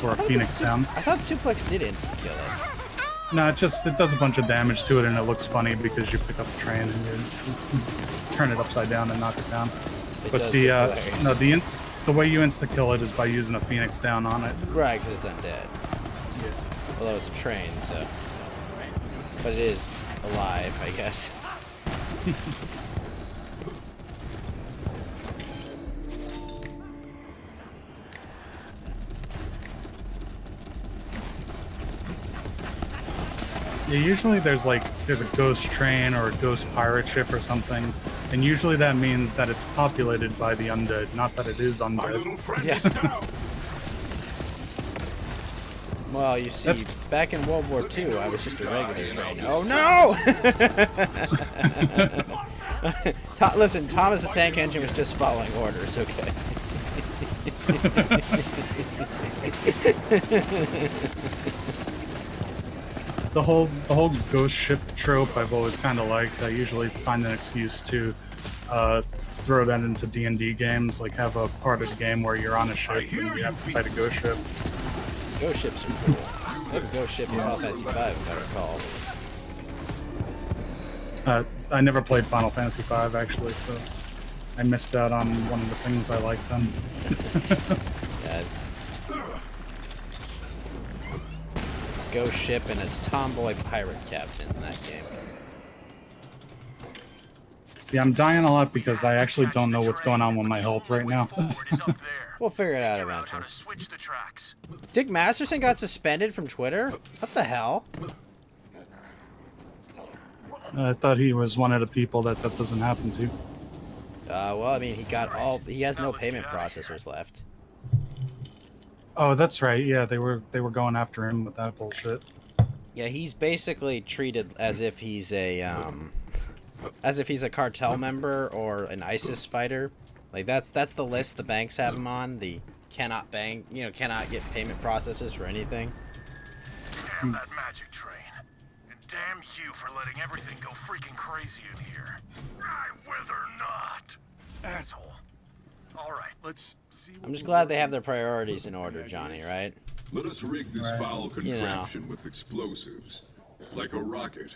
or a Phoenix down. I thought suplex did instant kill it. No, it does a bunch of damage to it, and it looks funny because you pick up a train and you turn it upside down and knock it down. But the way you insta kill it is by using a Phoenix down on it. Right, because it's undead. Yeah. Although it's a train, so. But it is alive, I guess. Yeah, usually there's a ghost train or a ghost pirate ship or something, and usually that means that it's populated by the undead, not that it is undead. My little friend Yeah. is down. Well, you see, back in World War II, I was just a regular train. Oh no! Listen, Thomas the Tank Engine was just following orders, okay? The whole ghost ship trope I've always kind of liked. I usually find an excuse to throw that into D&D games, like have a part of the game where you're on a ship and you have to fight a ghost ship. Ghost ships are cool. They have a ghost ship in Final Fantasy V, if I recall. I never played Final Fantasy V actually, so I missed out on one of the things I liked then. Yeah. Ghost ship and a tomboy pirate captain in that game. See, I'm dying a lot because I actually don't know what's going on with my health right now. We'll figure it out eventually. Dick Masterson got suspended from Twitter? What the hell? I thought he was one of the people that doesn't happen to. Well, I mean, he has no payment processors left. Oh, that's right. Yeah, they were going after him with that bullshit. Yeah, he's basically treated as if he's a cartel member or an ISIS fighter. Like that's the list the banks have him on. The cannot get payment processes for anything. Damn that magic train. And damn you for letting everything go freaking crazy in here. I wither not. Asshole. Alright, let's see what I'm just glad they have their priorities in order, Johnny, right? Let us rig this Right. foul You know. contraption with explosives. Like a rocket.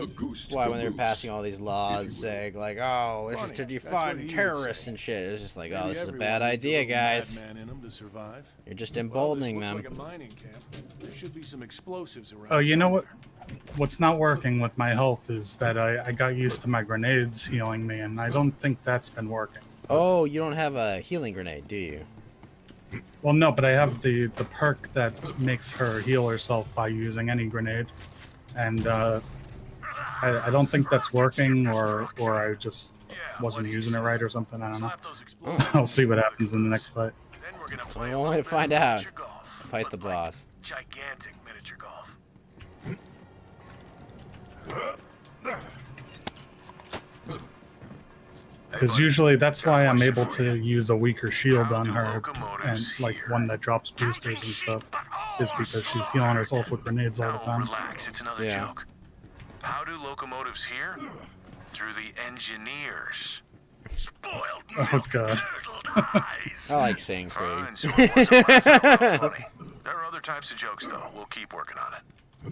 A goose. That's why when they were passing all these laws saying like, oh, this is to Funny, that's what defund he would terrorists say. and shit, it was just like, Maybe oh, this is a everyone bad needs idea, little guys. madman in 'em to survive. You're just Well, emboldening this them. looks like a mining camp. There should be some explosives around. Oh, you know what? somewhere. What's not working with my health is that I got used to my grenades healing me, and I don't think that's been working. Oh, you don't have a healing grenade, do you? Well, no, but I have the perk that makes her heal herself by using any grenade, and I don't think that's working, or I just wasn't using it right or something. I don't know. Slap those explosives. I'll see what happens in the next fight. Then we're gonna play Well, a way to little find bit of out. miniature golf. Fight the Like boss. gigantic miniature golf. Because usually that's why I'm able to use a weaker shield on her, and like one that drops boosters and stuff, is because she's healing herself with grenades all the time. Relax, it's another Yeah. joke. How do locomotives here? Through the engineers. Spoiled Oh, milk, God. curdled eyes. I like saying Fine, Craig. so it wasn't funny. There are other types of jokes, though. We'll keep working on it.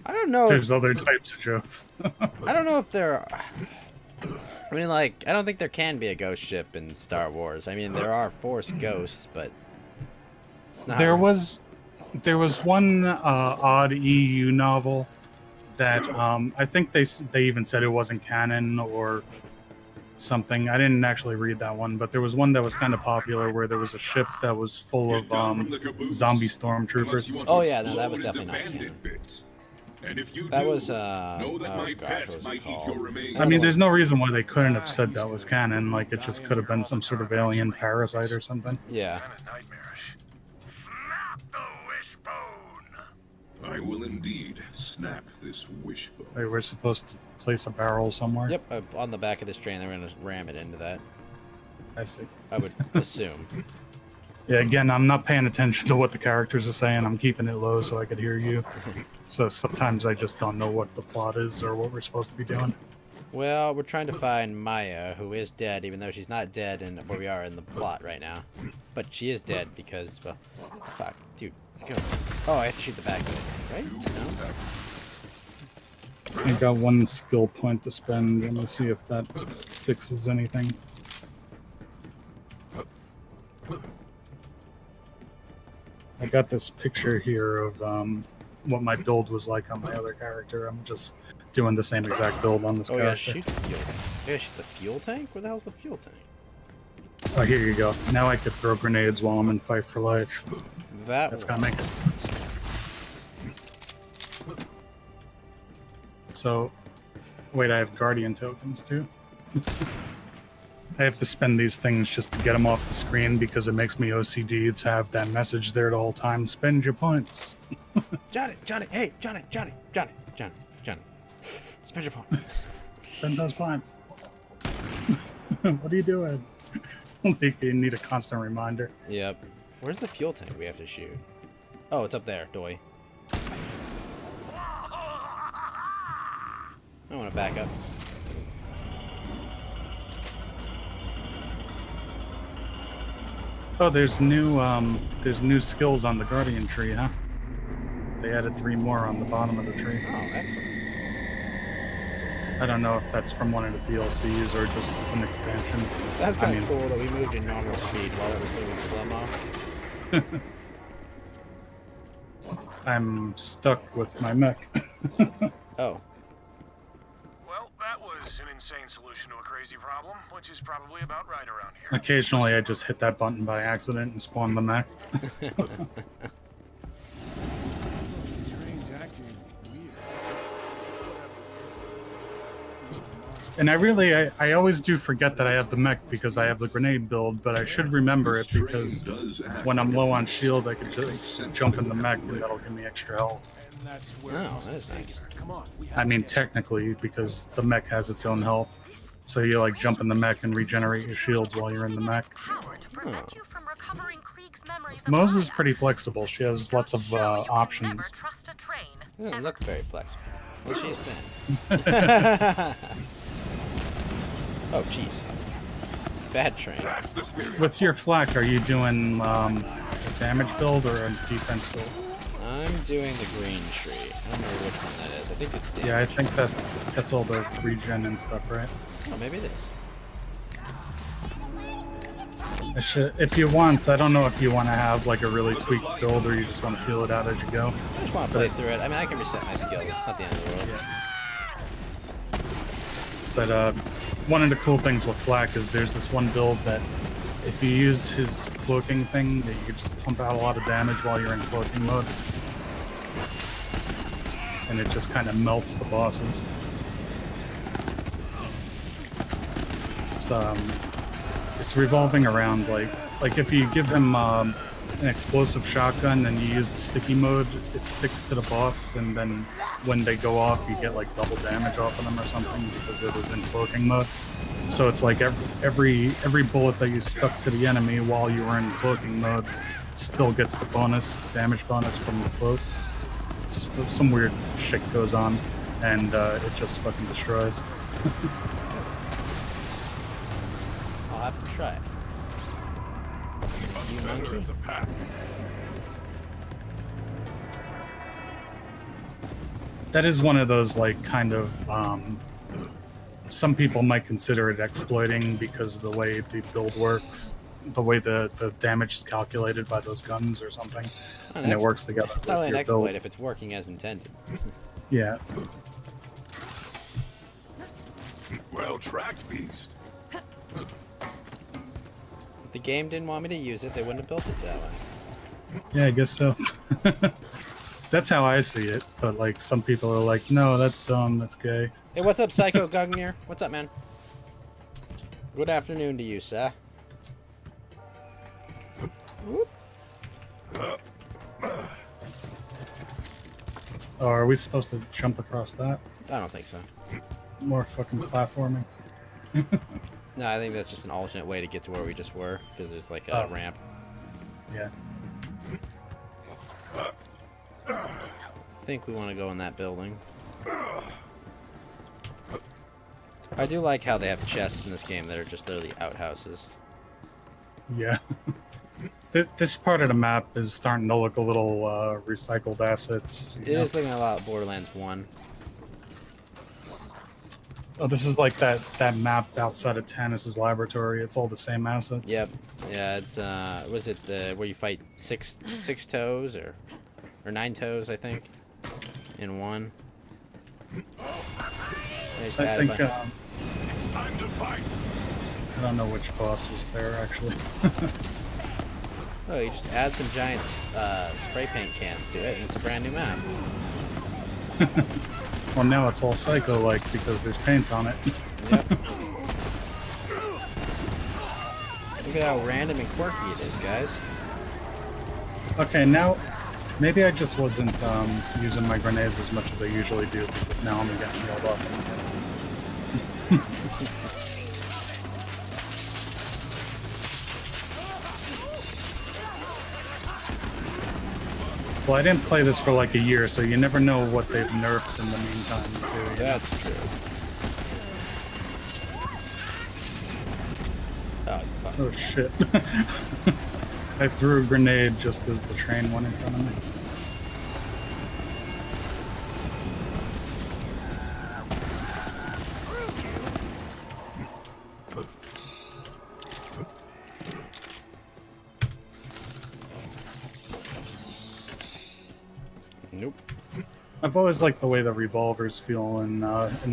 I don't know. There's other types of jokes. I don't know if there. I mean, like, I don't think there can be a ghost ship in Star Wars. I mean, there are Force ghosts, but it's not. There was one odd EU novel that I think they even said it wasn't canon or something. I didn't actually read that one, but there was one that was kind of popular where there was a ship that was full Get of down from the caboose, zombie unless you stormtroopers. want Oh, to yeah, no, that was explode definitely into not bandit bits. And if you That do, was, know that oh my gosh, pet what was it might eat called? your remains. I mean, there's no reason why they couldn't have said that was canon. Like, it just could have been some sort of alien parasite or something. Yeah. Kind of nightmarish. Snap the wishbone! I will indeed snap this wishbone. They were supposed to place a barrel somewhere. Yep. On the back of this train, they're gonna ram it into that. I see. I would assume. Yeah, again, I'm not paying attention to what the characters are saying. I'm keeping it low so I could hear you. So sometimes I just don't know what the plot is or what we're supposed to be doing. Well, we're trying to find Maya, who is dead, even though she's not dead in where we are in the plot right now. But she is dead because, well, fuck, dude, go. Oh, I have to shoot the back of it, right? No? I got one skill point to spend. Let me see if that fixes anything. I got this picture here of what my build was like on my other character. I'm just doing the same exact build on this Oh, yeah, character. shoot the fuel. Yeah, shoot the fuel tank? Where the hell's the fuel tank? Oh, here you go. Now I could throw grenades while I'm in Fight for Life. That's gonna make a difference. So, wait, I have Guardian tokens too. I have to spend these things just to get them off the screen because it makes me OCD to have that message there the whole time. Spend your points. Johnny, hey, Johnny. Spend your point. Spend those points. What are you doing? Like, you need a constant reminder. Yep. Where's the fuel tank we have to shoot? Oh, it's up there, doy. I want to back up. Oh, there's new skills on the Guardian tree, huh? They added 3 more on the bottom of the tree. Oh, excellent. I don't know if that's from one of the DLCs or just an expansion. That's kind I of mean- cool that we moved in normal speed while it was moving slow-mo. I'm stuck with my mech. Oh. Well, that was an insane solution to a crazy problem, which is probably about right around here. Occasionally I just hit that button by accident and spawn the mech. The train's acting weird. And I always do forget that I have the mech because I have the grenade build, but I should remember it because when I'm low on shield, I can just jump in the mech and that'll give me extra health. Oh, that is nice. I mean, technically, because the mech has its own health. So you like jump in the mech and regenerate your shields while you're in the mech. Mose is pretty flexible. She has lots of options. Doesn't look very flexible. Well, she's thin. Oh, jeez. Bad train. With your flak, are you doing a damage build or a defense build? I'm doing the green tree. I don't remember which one that is. I think it's damage. Yeah, I think that's all the regen and stuff, right? Oh, maybe it is. If you want, I don't know if you want to have like a really tweaked build or you just want to feel it out as you go. I just want to play through it. I mean, I can reset my skills. It's not the end of the world. Yeah. But one of the cool things with Flak is there's this one build that if you use his cloaking thing, that you can just pump out a lot of damage while you're in cloaking mode. And it just kind of melts the bosses. It's revolving around like if you give them an explosive shotgun and you use the sticky mode, it sticks to the boss, and then when they go off, you get like double damage off of them or something because it is in cloaking mode. So it's like every bullet that you stuck to the enemy while you were in cloaking mode still gets the damage bonus from the cloak. It's some weird shit goes on, and it just fucking destroys. I'll have to try it. You monkey? That is one of those like kind of some people might consider it exploiting because of the way the build works, the way the damage is calculated by those guns or something, and it works together. It's not really an exploit if it's working as intended. Yeah. Well tracked, beast. If the game didn't want me to use it, they wouldn't have built it that way. Yeah, I guess so. That's how I see it, but like some people are like, no, that's dumb, that's gay. Hey, what's up, Psycho Gugnir? What's up, man? Good afternoon to you, sir. Whoop. Oh, are we supposed to jump across that? I don't think so. More fucking platforming. No, I think that's just an alternate way to get to where we just were, because there's like a ramp. Yeah. I think we want to go in that building. I do like how they have chests in this game that are just literally outhouses. Yeah. This part of the map is starting to look a little recycled assets. It is looking a lot like Borderlands 1. Oh, this is like that map outside of Tannis' laboratory. It's all the same assets. Yep. Yeah, it's was it the where you fight six toes or 9 toes, I think, in one. I think it's time to fight. I don't know which boss was there actually. Oh, you just add some giant spray paint cans to it, and it's a brand new map. Well, now it's all psycho-like because there's paint on it. Yep. Look at how random and quirky it is, guys. Okay, now maybe I just wasn't using my grenades as much as I usually do because now I'm getting healed up. Well, I didn't play this for like a year, so you never know what they've nerfed in the meantime, too. That's true. Oh, fuck. Oh, shit. I threw a grenade just as the train went in front of me. Nope. I've always liked the way the revolvers feel in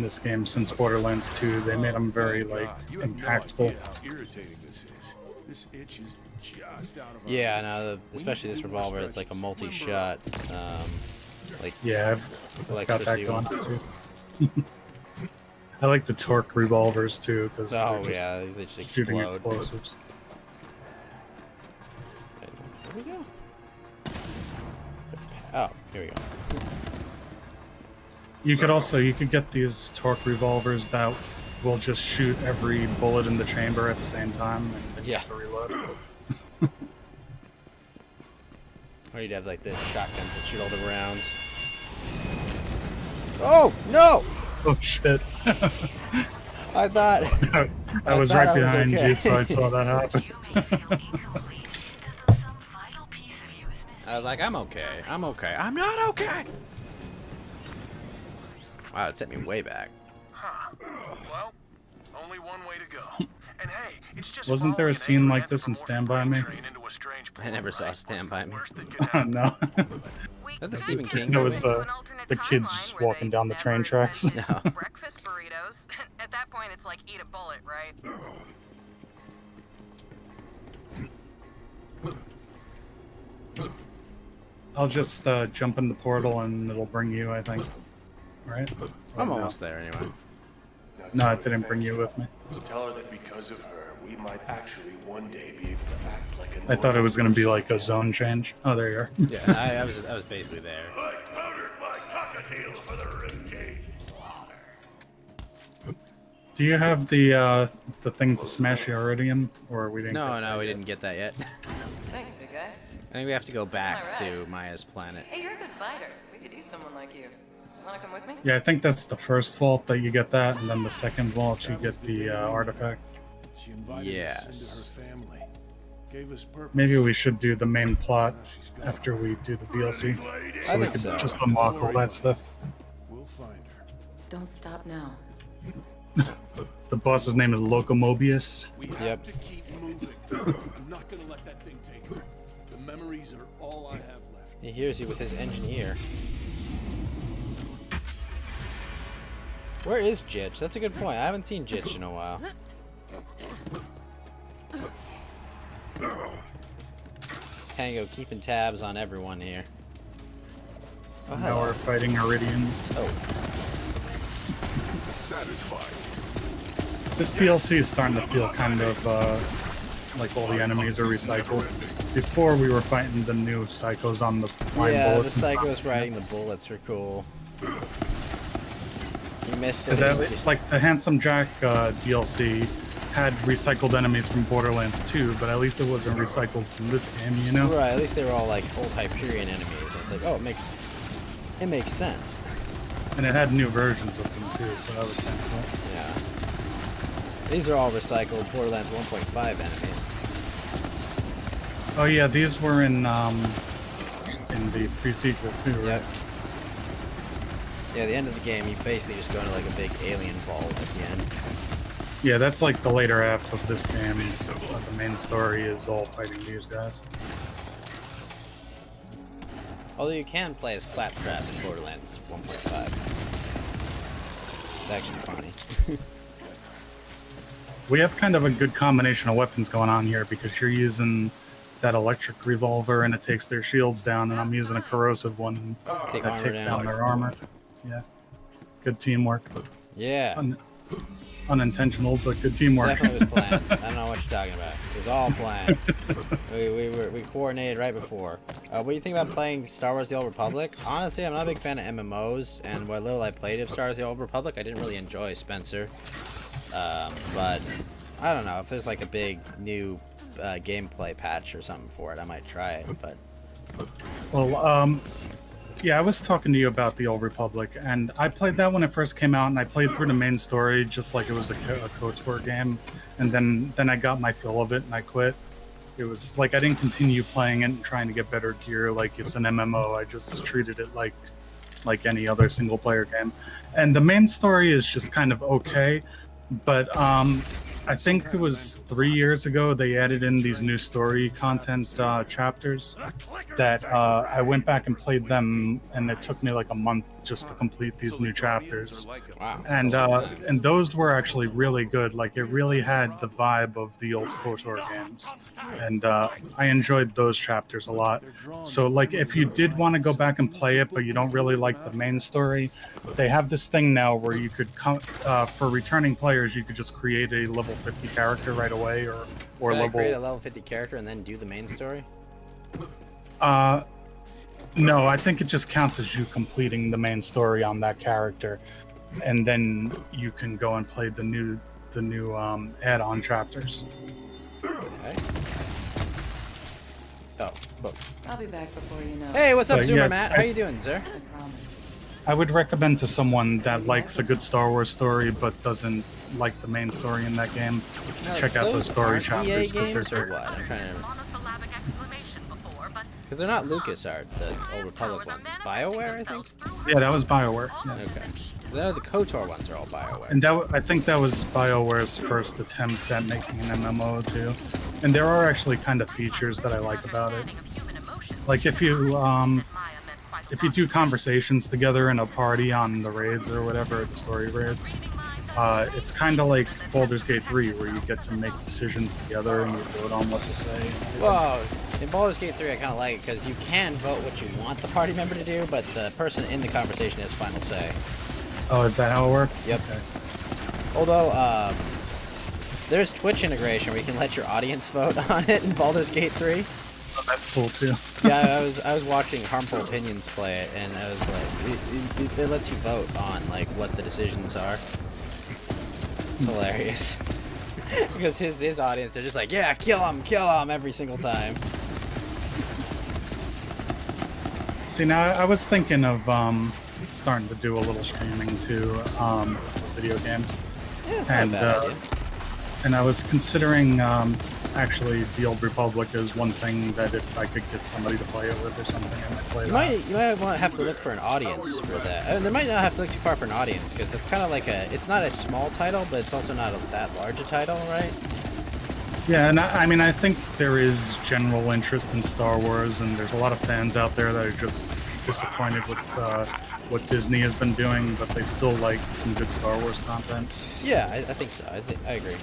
this game since Borderlands 2. They made them very like impactful. This itch is just out of Yeah, no, especially this revolver. It's like a multi-shot, like yeah, I've got that electricity going one. too. I like the torque revolvers too, because Oh yeah, they just shooting explode. explosives. Where we go? Oh, here we go. You could get these torque revolvers that will just shoot every bullet in the chamber at the same time, and then you Yeah. have to reload. Or you'd have like the shotguns that shoot all the rounds. Oh no! Oh shit! I thought I was thought right I was behind okay. you, so I saw that happen. I was like, I'm okay. I'm okay. I'm not okay. Wow, it sent me way back. Huh. Well, only one way to go. And hey, it's just Wasn't there a following an scene like this in anthropomorphic Stand By Me? train into a strange I never saw portal. Stand By Me. Worst that could happen. No. That the Stephen King That movie? was the kids just walking down the train tracks. No. Breakfast burritos. At that point, it's like eat a bullet, right? I'll just jump in the portal and it'll bring you, I think. Right? I'm Or no? almost there anyway. No, it didn't bring you with me. Tell her that because of her, we might actually one day be able to act like a I thought it was going to be like a zone change. Oh, there you are. Yeah, I was basically there. I powdered my cockatiel for the ribcage slaughter. Do you have the thing to smash the iridium, or we didn't? No, we didn't get that yet. Thanks, big guy. I think we have to go back Alright. to Maya's planet. Hey, you're a good fighter. We could use someone like you. Wanna come with me? Yeah, I think that's the first vault that you get that, and then the second vault you get the artifact. She invited Yes. us into her family. Gave us purpose. Maybe we should do the main plot after we do the DLC, so I we think could so. just unlock all that stuff. We'll find her. Don't stop now. The boss's name is Locomobius. We have Yep. to keep moving. I'm not gonna let that thing take her. The memories are all I have left. He hears you with his engineer. Where is Jitch? That's a good point. I haven't seen Jitch in a while. Tango keeping tabs on everyone here. Oh, Now we're fighting Iridians. Oh, Satisfied. This DLC is starting to feel kind of like all the enemies are recycled. Before we were fighting the new psychos on the flying yeah, the bullets. and stuff. psychos riding the bullets are cool. You missed Is it. that like the Handsome Jack DLC had recycled enemies from Borderlands 2, but at least it wasn't recycled from this game, you know? Right, at least they were all like old Hyperion enemies. And it's like, oh, it makes sense. And it had new versions of them too, so that was kind of cool. Yeah. These are all recycled Borderlands 1.5 enemies. Oh yeah, these were in the pre-sequel too, right? Yep. Yeah, at the end of the game, you basically just go into like a big alien ball at the end. Yeah, that's like the later half of this game. The main story is all fighting these guys. Although you can play as Claptrap in Borderlands 1.5. It's actually funny. We have kind of a good combination of weapons going on here because you're using that electric revolver and it takes their shields down, and I'm using a corrosive one Take that armor takes down. down their armor. Yeah. Good teamwork. Yeah, Unintentional, but good teamwork. definitely was planned. I don't know what you're talking about. It was all planned. we coordinated right before. What do you think about playing Star Wars: The Old Republic? Honestly, I'm not a big fan of MMOs, and what little I played of Star Wars: The Old Republic, I didn't really enjoy Spencer. But I don't know if there's like a big new gameplay patch or something for it, I might try it. But Well, yeah, I was talking to you about the Old Republic, and I played that when it first came out, and I played through the main story just like it was a KOTOR game, and then I got my fill of it and I quit. It was like I didn't continue playing it and trying to get better gear like it's an MMO. I just treated it like any other single player game. And the main story is just kind of okay, but I think it was 3 years ago they added in these new story content chapters that I went back and played them, and it took me like a month just to complete these new chapters. Wow. And those were actually really good. Like, it really had the vibe of the old KOTOR games, and I enjoyed those chapters a lot. So like, if you did want to go back and play it, but you don't really like the main story, they have this thing now where you could come for returning players, you could just create a level 50 character right away, or Can I level. create a level 50 character and then do the main story? No, I think it just counts as you completing the main story on that character, and then you can go and play the new add-on chapters. Okay. Oh, book. I'll be back before you know. Hey, what's up, But, Zoomer yeah, Matt? How you doing, sir? I promise. I would recommend to someone that likes a good Star Wars story but doesn't like the main story in that game to check out those story chapters, because they're games or great. what? I'm trying to... Monosyllabic exclamation before, but Because they're not LucasArts, the Old Republic ones. BioWare, I think? Yeah, that was BioWare. Yeah. Okay. I know the KOTOR ones are all BioWare. And I think that was BioWare's first attempt at making an MMO too. And there are actually kind of features that I like about it. Like if you do conversations together in a party on the raids or whatever, the story raids, it's kind of like Baldur's Gate 3, where you get to make decisions together and you vote on what to say. Well, in Baldur's Gate 3, I kind of like it because you can vote what you want the party member to do, but the person in the conversation has final say. Oh, is that how it works? Yep. Okay. Although, there's Twitch integration where you can let your audience vote on it in Baldur's Gate 3. Oh, that's cool too. Yeah, I was watching Harmful Opinions play it, and I was like, it lets you vote on like what the decisions are. It's hilarious. Because his audience, they're just like, yeah, kill him every single time. See, now I was thinking of starting to do a little streaming too, video games, Yeah, it's not a bad idea. and I was considering actually the Old Republic is one thing that if I could get somebody to play it with or something, I might play that. You might have to look for an audience for that. And there might not have to look too far for an audience, because it's kind of like it's not a small title, but it's also not that large a title, right? Yeah, and I mean, I think there is general interest in Star Wars, and there's a lot of fans out there that are just disappointed with what Disney has been doing, but they still like some good Star Wars content. Yeah, I think so. I agree.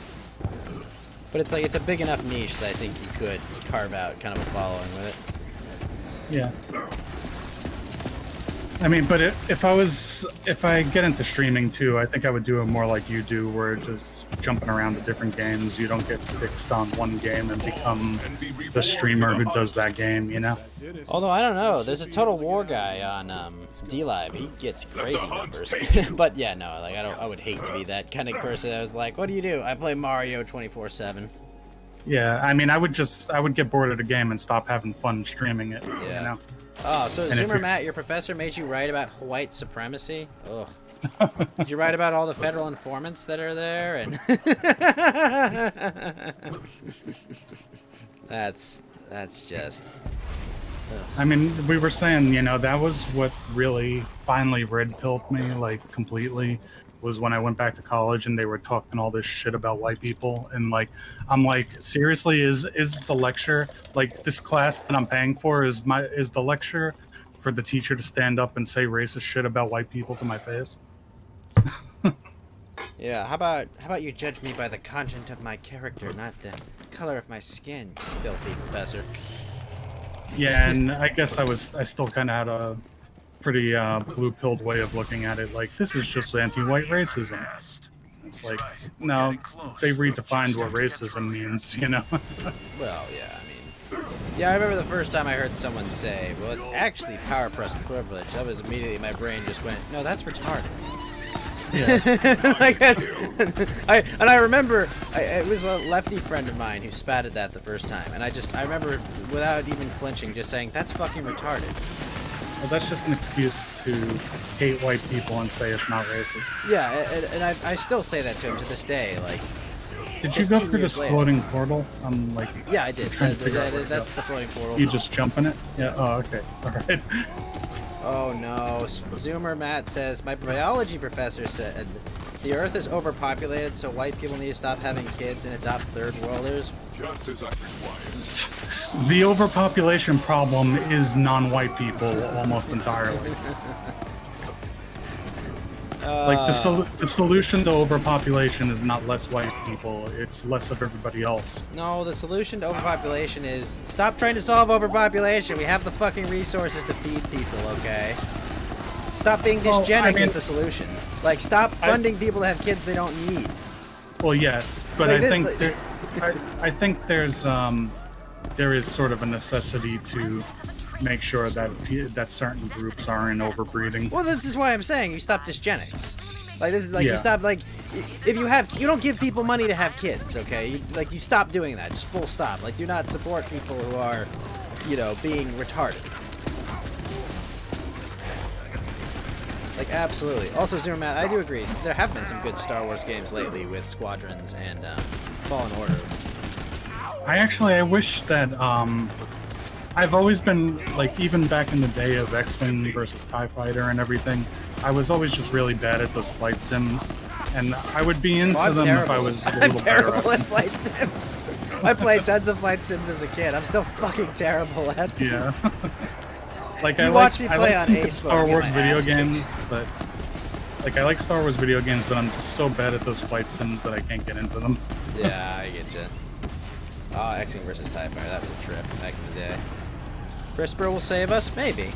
But it's like, it's a big enough niche that I think you could carve out kind of a following with it. Yeah. I mean, but if I get into streaming too, I think I would do it more like you do, where just jumping around to different games. You don't get fixed on one game and become the streamer who does that game, you know? Although, I don't know. There's a Total War guy on DLive. He gets crazy numbers. But yeah, no, like I would hate to be that kind of person. I was like, what do you do? I play Mario 24/7. Yeah, I mean, I would get bored of the game and stop having fun streaming it, you know? Oh, so And if Zoomer you're- Matt, your professor made you write about white supremacy? Ugh. Did you write about all the federal informants that are there? And that's just... Ugh. I mean, we were saying, you know, that was what really finally red-pilled me, like, completely, was when I went back to college and they were talking all this shit about white people, and, like, I'm like, seriously, is the lecture, like, this class that I'm paying for, is the lecture for the teacher to stand up and say racist shit about white people to my face? Yeah, how about you judge me by the content of my character, not the color of my skin, you filthy professor. Yeah, and I guess I still kind of had a pretty blue-pilled way of looking at it. Like, this is just anti-white racism. It's like, no, they redefined what racism means, you know? Well, yeah, I mean... Yeah, I remember the first time I heard someone say, well, it's actually power-pressed privilege. That was immediately, my brain just went, no, that's retarded. Yeah. Like, that's... I remember, it was a lefty friend of mine who spatted that the first time, and I remember, without even flinching, just saying, that's fucking retarded. Well, that's just an excuse to hate white people and say it's not racist. Yeah, and I still say that to him to this day, like... Did you go through this floating portal? I'm like... Yeah, I did. Trying to figure out where to That's go. the floating portal. You just jump in it? Yeah, oh, okay. Alright. Oh no, Zoomer Matt says, my biology professor said The Earth is overpopulated, so white people need to stop having kids and adopt third worlders. Just as I required. The overpopulation problem is non-white people almost entirely. Like the solution to overpopulation is not less white people; it's less of everybody else. No, the solution to overpopulation is stop trying to solve overpopulation. We have the fucking resources to feed people, okay? Stop being dysgenic is the solution. Like, stop funding people to have kids they don't need. Well, yes, but Like I think there is sort of a necessity to make sure that certain groups aren't overbreeding. Well, this is why I'm saying you stop dysgenics. Like, this is like Yeah. you stop, like, if you don't give people money to have kids, okay? You stop doing that, just full stop. Like, do not support people who are, being retarded. Like, absolutely. Also, Zoomerman, I do agree. There have been some good Star Wars games lately with Squadrons and Fallen Order. I wish that I've always been, like, even back in the day of X-Wing versus TIE Fighter and everything, I was always just really bad at those flight sims, and I would be into them if I was a little I'm better terrible at at flight sims. I played tons of flight sims as a kid. I'm still fucking terrible at them. Yeah. Like, You I watch like, me I play like on some Ace Star mode, Wars get my video ass games, kicked. but like, I like Star Wars video games, but I'm just so bad at those flight sims that I can't get into them. Yeah, I get you. Oh, X-Wing versus TIE Fighter. That was a trip back in the day. CRISPR will save us? Maybe.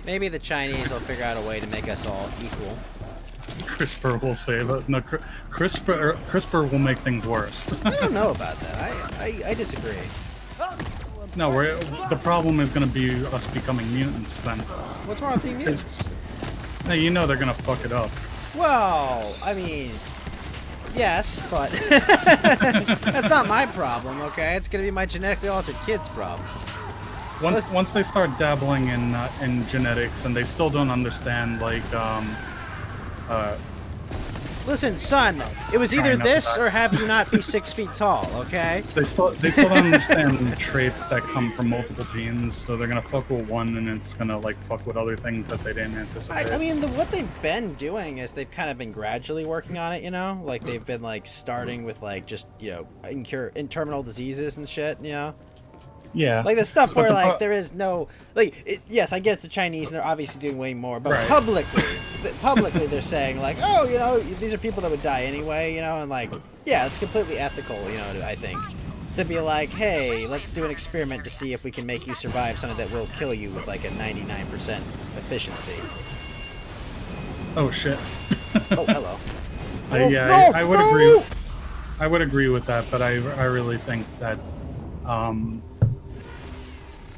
Maybe the Chinese will figure out a way to make us all equal. CRISPR will save us. No, CRISPR will make things worse. I don't know about that. I disagree. No, the problem is going to be us becoming mutants then. What's wrong with the mutants? Now, you know they're going to fuck it up. Well, I mean, yes, but that's not my problem, okay? It's gonna be my genetically altered kid's problem. Once they start dabbling in genetics and they still don't understand, like, Listen, son, it was either Trying not this to or have you not be 6 feet tall, okay? they still don't understand traits that come from multiple genes, so they're gonna fuck with one and it's gonna, like, fuck with other things that they didn't anticipate. I mean, what they've been doing is they've kind of been gradually working on it, you know? Like, they've been, like, starting with, like, just, in terminal diseases and shit, you know? Yeah. Like, the stuff But where, the like, there is no... Like, yes, I get it's the Chinese, and they're obviously doing way more, but Right. publicly they're saying, like, oh, these are people that would die anyway, and, like, yeah, it's completely ethical, I think. To be like, hey, let's do an experiment to see if we can make you survive something that will kill you with, like, a 99% efficiency. Oh, shit. Oh, hello. I would agree. I would agree with that, but I really think that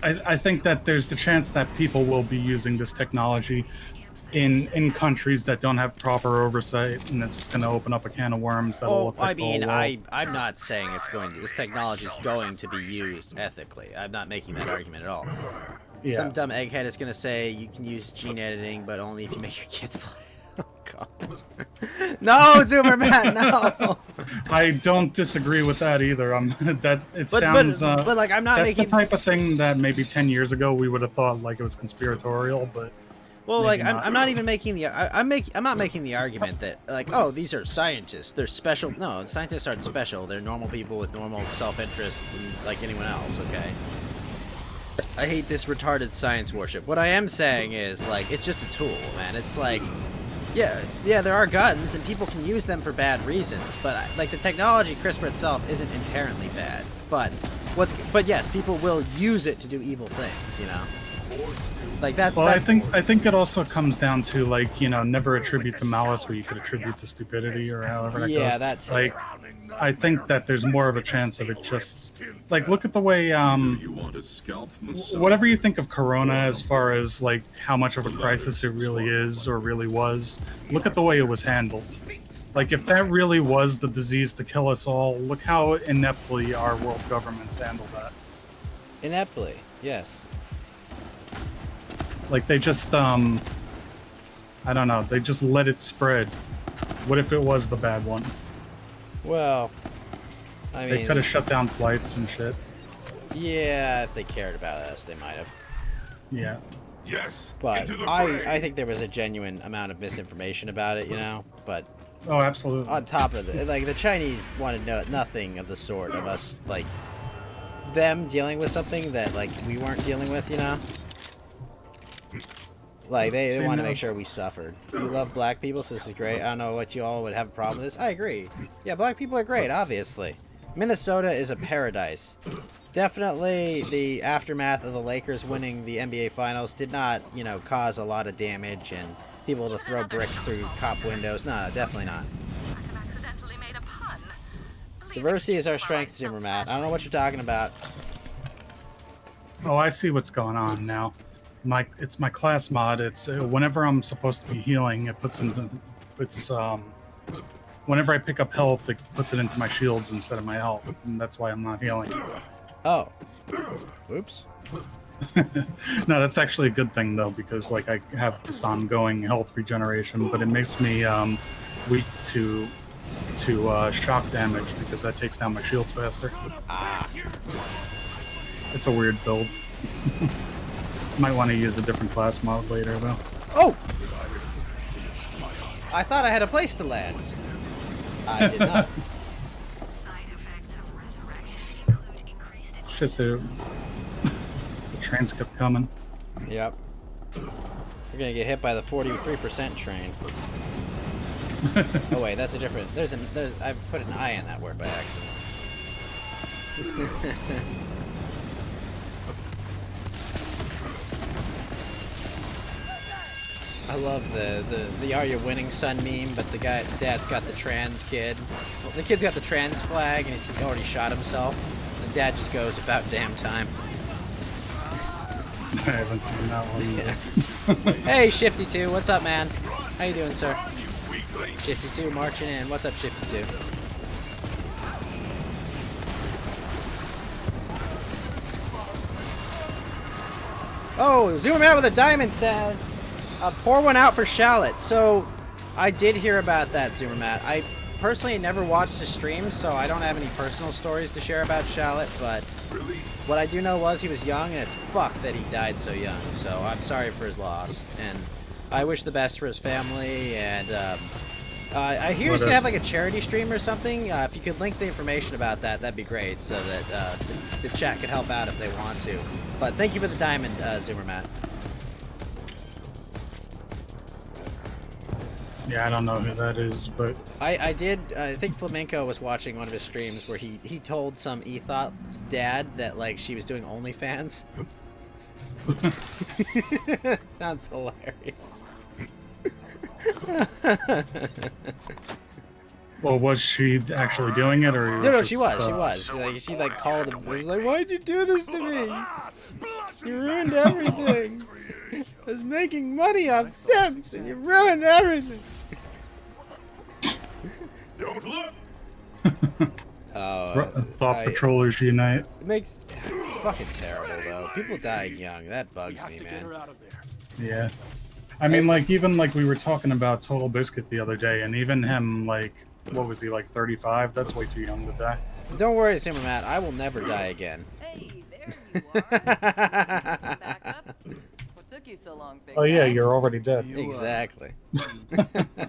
I think that there's the chance that people will be using this technology in countries that don't have proper oversight, and it's going to open up a can of worms that will affect the whole world. I'm not saying this technology is going to be used ethically. I'm not making that argument at all. Yeah. Some dumb egghead is going to say you can use gene editing, but only if you make your kids play. Oh, God. No, Zoomerman, no! I don't disagree with that either. But like, I'm not that's making... the type of thing that maybe 10 years ago we would have thought like it was conspiratorial, but well, like, I'm not even making the I'm not making the argument that, like, oh, these are scientists, they're special. No, scientists aren't special. They're normal people with normal self-interest, like anyone else. Okay. I hate this retarded science worship. What I am saying is, like, it's just a tool, man. It's like, yeah, there are guns, and people can use them for bad reasons, but, like, the technology, CRISPR itself, isn't inherently bad. But yes, people will use it to do evil things, Like, that's... Well, I think it also comes down to, like, never attribute to malice where you could attribute to stupidity or however that goes. Yeah, that's... Like, I think that there's more of a chance of it just... Like, look at the way, whatever you think of Corona as far as, like, how much of a crisis it really is or really was, look at the way it was handled. Like, if that really was the disease to kill us all, look how ineptly our world governments handled that. Ineptly, yes. Like, they just, I don't know, they just let it spread. What if it was the bad one? Well, I mean... They could have shut down flights and shit. Yeah, if they cared about us, they might have. Yeah. Yes. But into the fray. I think there was a genuine amount of misinformation about it, you know. But Oh, absolutely. on top of it, like the Chinese wanted nothing of the sort of us, like them dealing with something that like we weren't dealing with, you know. Like they Same want to here. make sure we suffered. You love black people, so this is great. I don't know what you all would have a problem with this. I agree. Yeah, black people are great, obviously. Minnesota is a paradise. Definitely the aftermath of the Lakers winning the NBA Finals did not, you know, cause a lot of damage and people to throw bricks through cop windows. No, definitely not. I accidentally made a pun. Please Diversity is our excuse while I strength, Zimmer still Matt. I don't know what you're talking about. Oh, I see what's going on now. It's my class mod. It's whenever I'm supposed to be healing, it puts whenever I pick up health, it puts it into my shields instead of my health, and that's why I'm not healing. Oh. Oops. No, that's actually a good thing though, because like I have this ongoing health regeneration, but it makes me weak to shock damage because that takes down my shields faster. Ah. It's a weird build. Might want to use a different class mod later though. Oh! I thought I had a place to land. I did not. Shit, the trains kept coming. Yep. We're gonna get hit by the 43% train. Oh wait, that's a different. There's I put an I in that word by accident. I love the "Are you winning, son?" meme, but dad's got the trans kid. Well, the kid's got the trans flag, and he's already shot himself. And dad just goes, "About damn time." I haven't seen that one. Yeah. Hey, Shifty2, what's up, man? How you doing, sir? Shifty2 marching in. What's up, Shifty2? Oh, zoom out with a diamond says. Pour one out for Shallot. So, I did hear about that, Zoomermat. I personally never watched the stream, so I don't have any personal stories to share about Shallot, but what I do know was he was young, and it's fucked that he died so young, so I'm sorry for his loss, and I wish the best for his family, and I hear he's going to have like a charity stream or something. If you could link the information about that, that'd be great, so that the chat could help out if they want to. But thank you for the diamond, Zoomermat. Yeah, I don't know who that is, but I think Flamenco was watching one of his streams where he told some Ethot's dad that like she was doing OnlyFans. Sounds hilarious. well, was she actually doing it, or No, just, she was. Like, she like called him. She was like, "Why'd you do this to me? You ruined everything. I was making money off Sims, and you ruined everything." Don't look. Thought Patrollers Unite. It's fucking terrible though. People dying young. That bugs me, man. Yeah. I mean, like, even like we were talking about Total Biscuit the other day, and even him, like, what was he, like 35? That's way too young to die. Don't worry, Zimmermat. I will never die again. Hey, there you are. Some backup. What took you so long, big Oh yeah, guy? you're already dead. Exactly.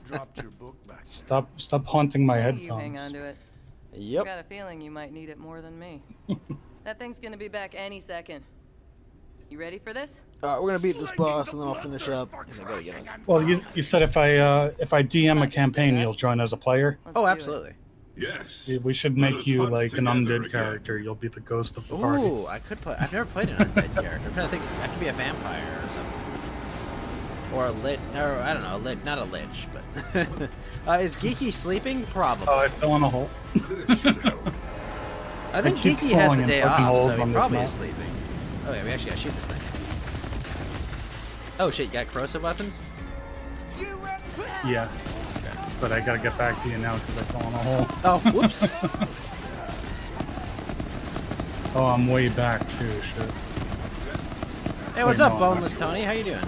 Dropped your book back. Stop haunting my You headphones. hang on to it. Yep. Got a feeling you might need it more than me. That thing's gonna be back any second. You ready for this? Alright, we're gonna beat this boss and then I'll finish up. I gotta get it. Well, you said if I DM a campaign, you'll join as a player. Let's Oh, do it. absolutely. Yes. We should make you like an undead character. You'll be the ghost of the party. Ooh, I could play. I've never played an undead character. I'm trying to think. I could be a vampire or something. Or a lich. Or I don't know. Not a lich, but. Is Geeky sleeping? Probably. Oh, I fell in a hole. I think keep Geeky has falling the in day fucking off, holes so he on this probably map. is sleeping. Oh yeah, we actually gotta shoot this thing. Oh shit, you got corrosive weapons? Yeah. But I gotta get back to you now because I fell in a hole. Oh, whoops. Oh, I'm way back too. Shit. Hey, what's Wait, up, no, Boneless Tony? How you doing?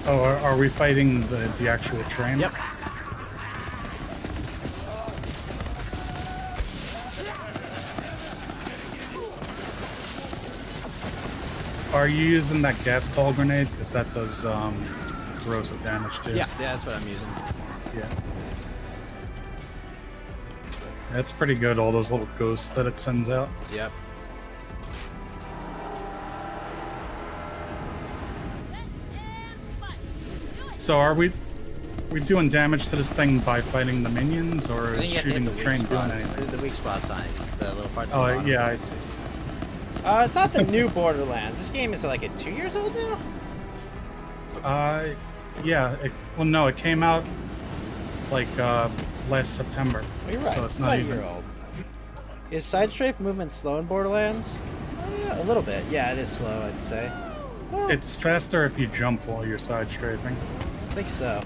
Oh, are we fighting the actual train? Yep. Are you using that gas ball grenade? Because that does corrosive damage too. Yeah, that's what I'm using. Yeah. That's pretty good, all those little ghosts that it sends out. Yep. So are we doing damage to this thing by fighting the minions, or I think is you have to shooting hit the the train weak doing spots. anything? The weak spots on it, the little parts. Oh, on the bottom. yeah, I see. It's not the new Borderlands. This game is like 2 years old now. Yeah. Well, no, it came out like last September. Oh, you're right. So it's it's not not a even. year old. Is side strafe movement slow in Borderlands? Yeah, a little bit. Yeah, it is slow, I'd say. Well, It's faster if you jump while you're side strafing. I think so.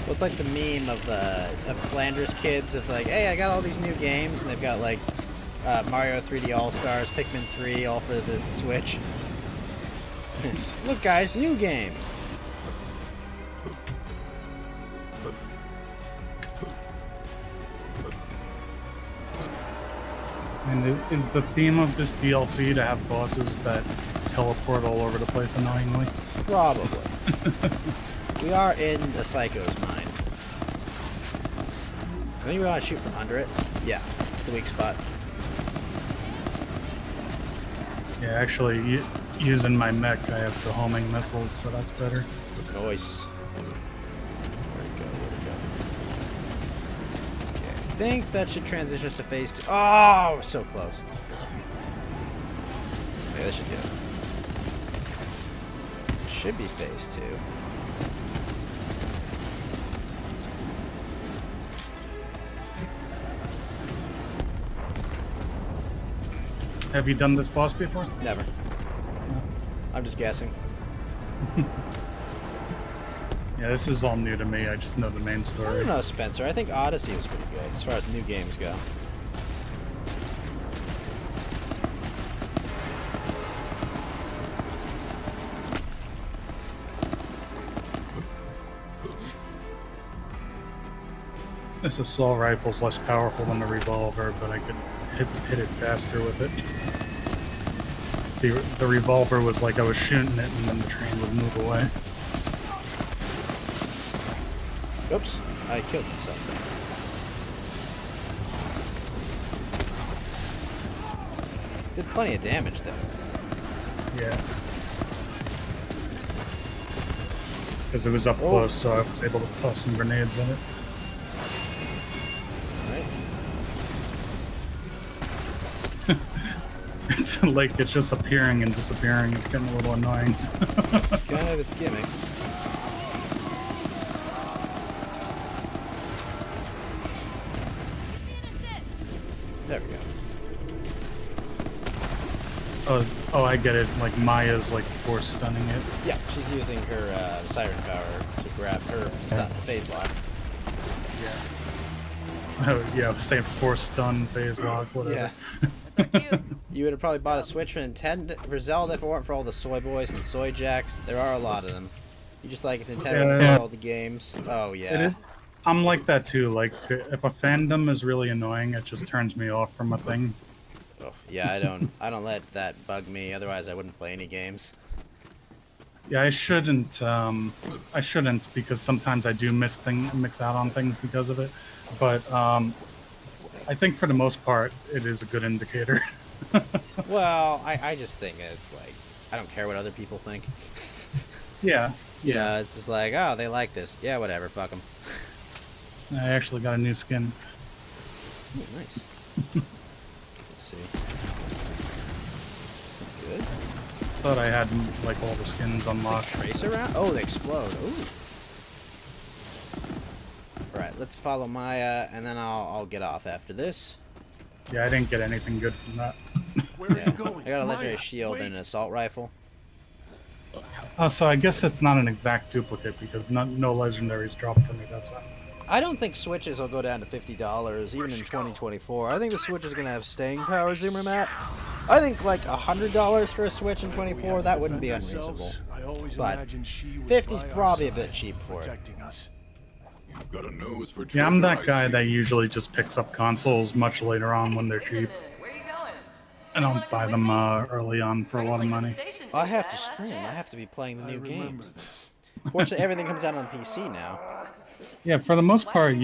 Well, it's like the meme of Flanders kids of like, hey, I got all these new games, and they've got like Mario 3D All Stars, Pikmin 3, all for the Switch. Look, guys, new games. And is the theme of this DLC to have bosses that teleport all over the place annoyingly? Probably. We are in the Psycho's mind. I think we want to shoot from under it. Yeah, the weak spot. Yeah, actually, using my mech, I have the homing missiles, so that's better. Nice. Where'd it go? Where'd it go? Okay, I think that should transition us to phase 2. Oh, so close. Okay, that should do it. Should be phase 2. Have you done this boss before? Never. I'm just guessing. Yeah, this is all new to me. I just know the main I story. don't know, Spencer. I think Odyssey was pretty good as far as new games go. This assault rifle's less powerful than the revolver, but I could hit it faster with it. The revolver was like I was shooting it and then the train would move away. Oops, I killed myself. Did plenty of damage though. Yeah. Because it was up Oh. close, so I was able to toss some grenades in it. Right. It's like it's just appearing and disappearing. It's getting a little annoying. It's kind of its gimmick. There we go. Oh, I get it. Like Maya's like force stunning it. Yeah, she's using her siren power to grab her phase lock. Oh yeah, same force stun, phase lock, whatever. Yeah. That's our cue. You would have probably bought a Switch for Zelda if it weren't for all the soy boys and soy jacks. There are a lot of them. You just like if Nintendo Yeah. all the games. Oh yeah. It is. I'm like that too. Like if a fandom is really annoying, it just turns me off from a thing. Oh, yeah, I don't let that bug me. Otherwise, I wouldn't play any games. Yeah, I shouldn't because sometimes I do mix out on things because of it. But I think for the most part, it is a good indicator. Well, I just think it's like I don't care what other people think. Yeah. You know, it's just like, oh, they like this. Yeah, whatever. Fuck them. I actually got a new skin. Ooh, nice. Let's see. Is it good? Thought I had like all the skins unlocked. Tracer round? Oh, they explode. Ooh. Alright, let's follow Maya, and then I'll get off after this. Yeah, I didn't get anything good from that. Where are Yeah. you going? I got a legendary Maya, shield wait. and an assault rifle. Oh, so I guess it's not an exact duplicate because no legendaries drop for me. That's all. I don't think Switches will go down to $50 even in 2024. I think the Switch is going to have staying power, Zoomer Matt. I think like $100 for a Switch in 24, that wouldn't be Defend unreasonable. ourselves. I always But imagined she was 50's by our probably a side, bit cheap for it. protecting us. You've got a nose for Yeah, I'm that treasure, guy I that see. usually just picks up consoles much later on when they're Wait a cheap. minute, where are you going? I don't buy them early on for a lot of money. I have to stream. I have to be playing the new games. Fortunately, everything comes out on PC now. Yeah, for the most part,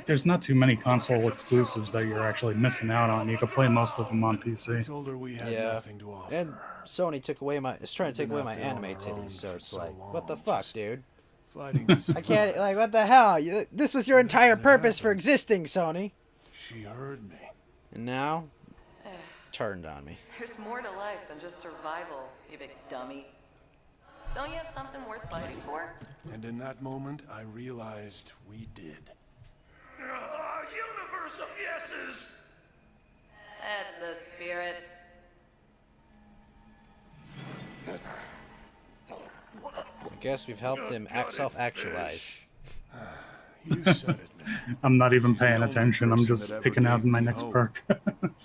there's not too many console exclusives that you're actually missing out on. You can play most of them on PC. Told her we had Yeah, nothing to offer. and Sony took away is trying to take Been away out my there on anime our own titties, so for it's so like, what the long, fuck, just dude? Fighting these I can't, like, what the hell? This was your entire purpose for existing, Sony. She heard me. And now, turned on me. There's more to life than just survival, you big dummy. Don't you have something worth fighting for? And in that moment, I realized we did. Universe of yeses! That's the spirit. I guess we've helped him self-actualize. You said it, man. I'm not even She's the paying only attention. I'm person just that ever picking out gave my me next hope. perk.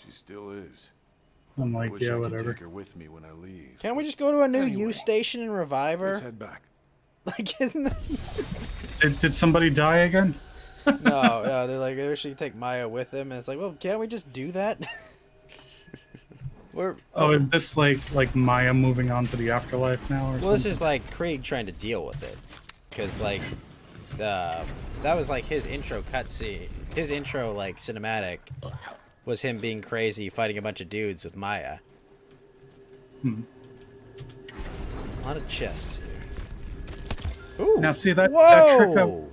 She still is. I'm I like, wish yeah, I could whatever. take her with me when I leave. Can't we just go to a new Anyway, U station and revive her? Let's head back. Like, isn't that... Did somebody die again? No, they're like, they actually take Maya with them, and it's like, well, can't we just do that? Is this like Maya moving on to the afterlife now, or something? Well, this is like Krieg trying to deal with it, because like that was like his intro cutscene, his intro like cinematic was him being crazy fighting a bunch of dudes with Maya. A lot of chests here. Ooh. Now see that Whoa!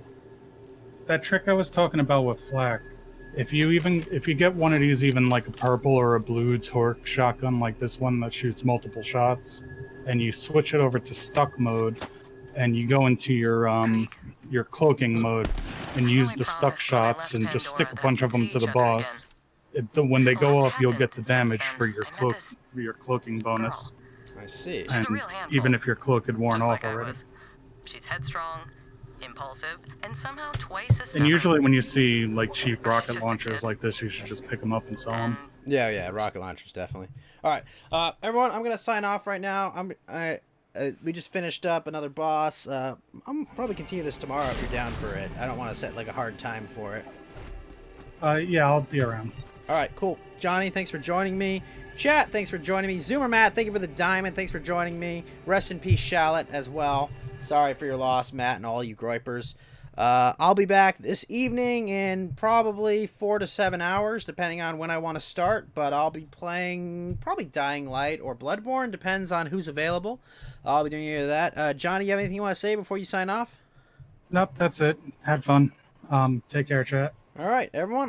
that trick I was talking about with flak. If you get one of these, even like a purple or a blue torque shotgun like this one that shoots multiple shots, and you switch it over to stuck mode, and you go into your cloaking mode and use the stuck shots and just stick a bunch of them to the boss. When they go off, you'll get the damage for your cloaking bonus. I see. She's a real handful. Even if your cloak had worn Just off like I already. was. She's headstrong, impulsive, and somehow twice as And stubborn. usually when you see like cheap rocket launchers like this, you should just pick them up and sell them. Yeah, rocket launchers definitely. All right, everyone, I'm gonna sign off right now. We just finished up another boss. I'm probably continue this tomorrow if you're down for it. I don't want to set like a hard time for it. Yeah, I'll be around. All right, cool. Johnny, thanks for joining me. Chat, thanks for joining me. Zoomer Matt, thank you for the diamond. Thanks for joining me. Rest in peace, Shallot, as well. Sorry for your loss, Matt, and all you groypers. I'll be back this evening in probably 4 to 7 hours, depending on when I want to start. But I'll be playing probably Dying Light or Bloodborne, depends on who's available. I'll be doing either that. Johnny, you have anything you want to say before you sign off? Nope, that's it. Had fun. Take care, chat. All right, everyone.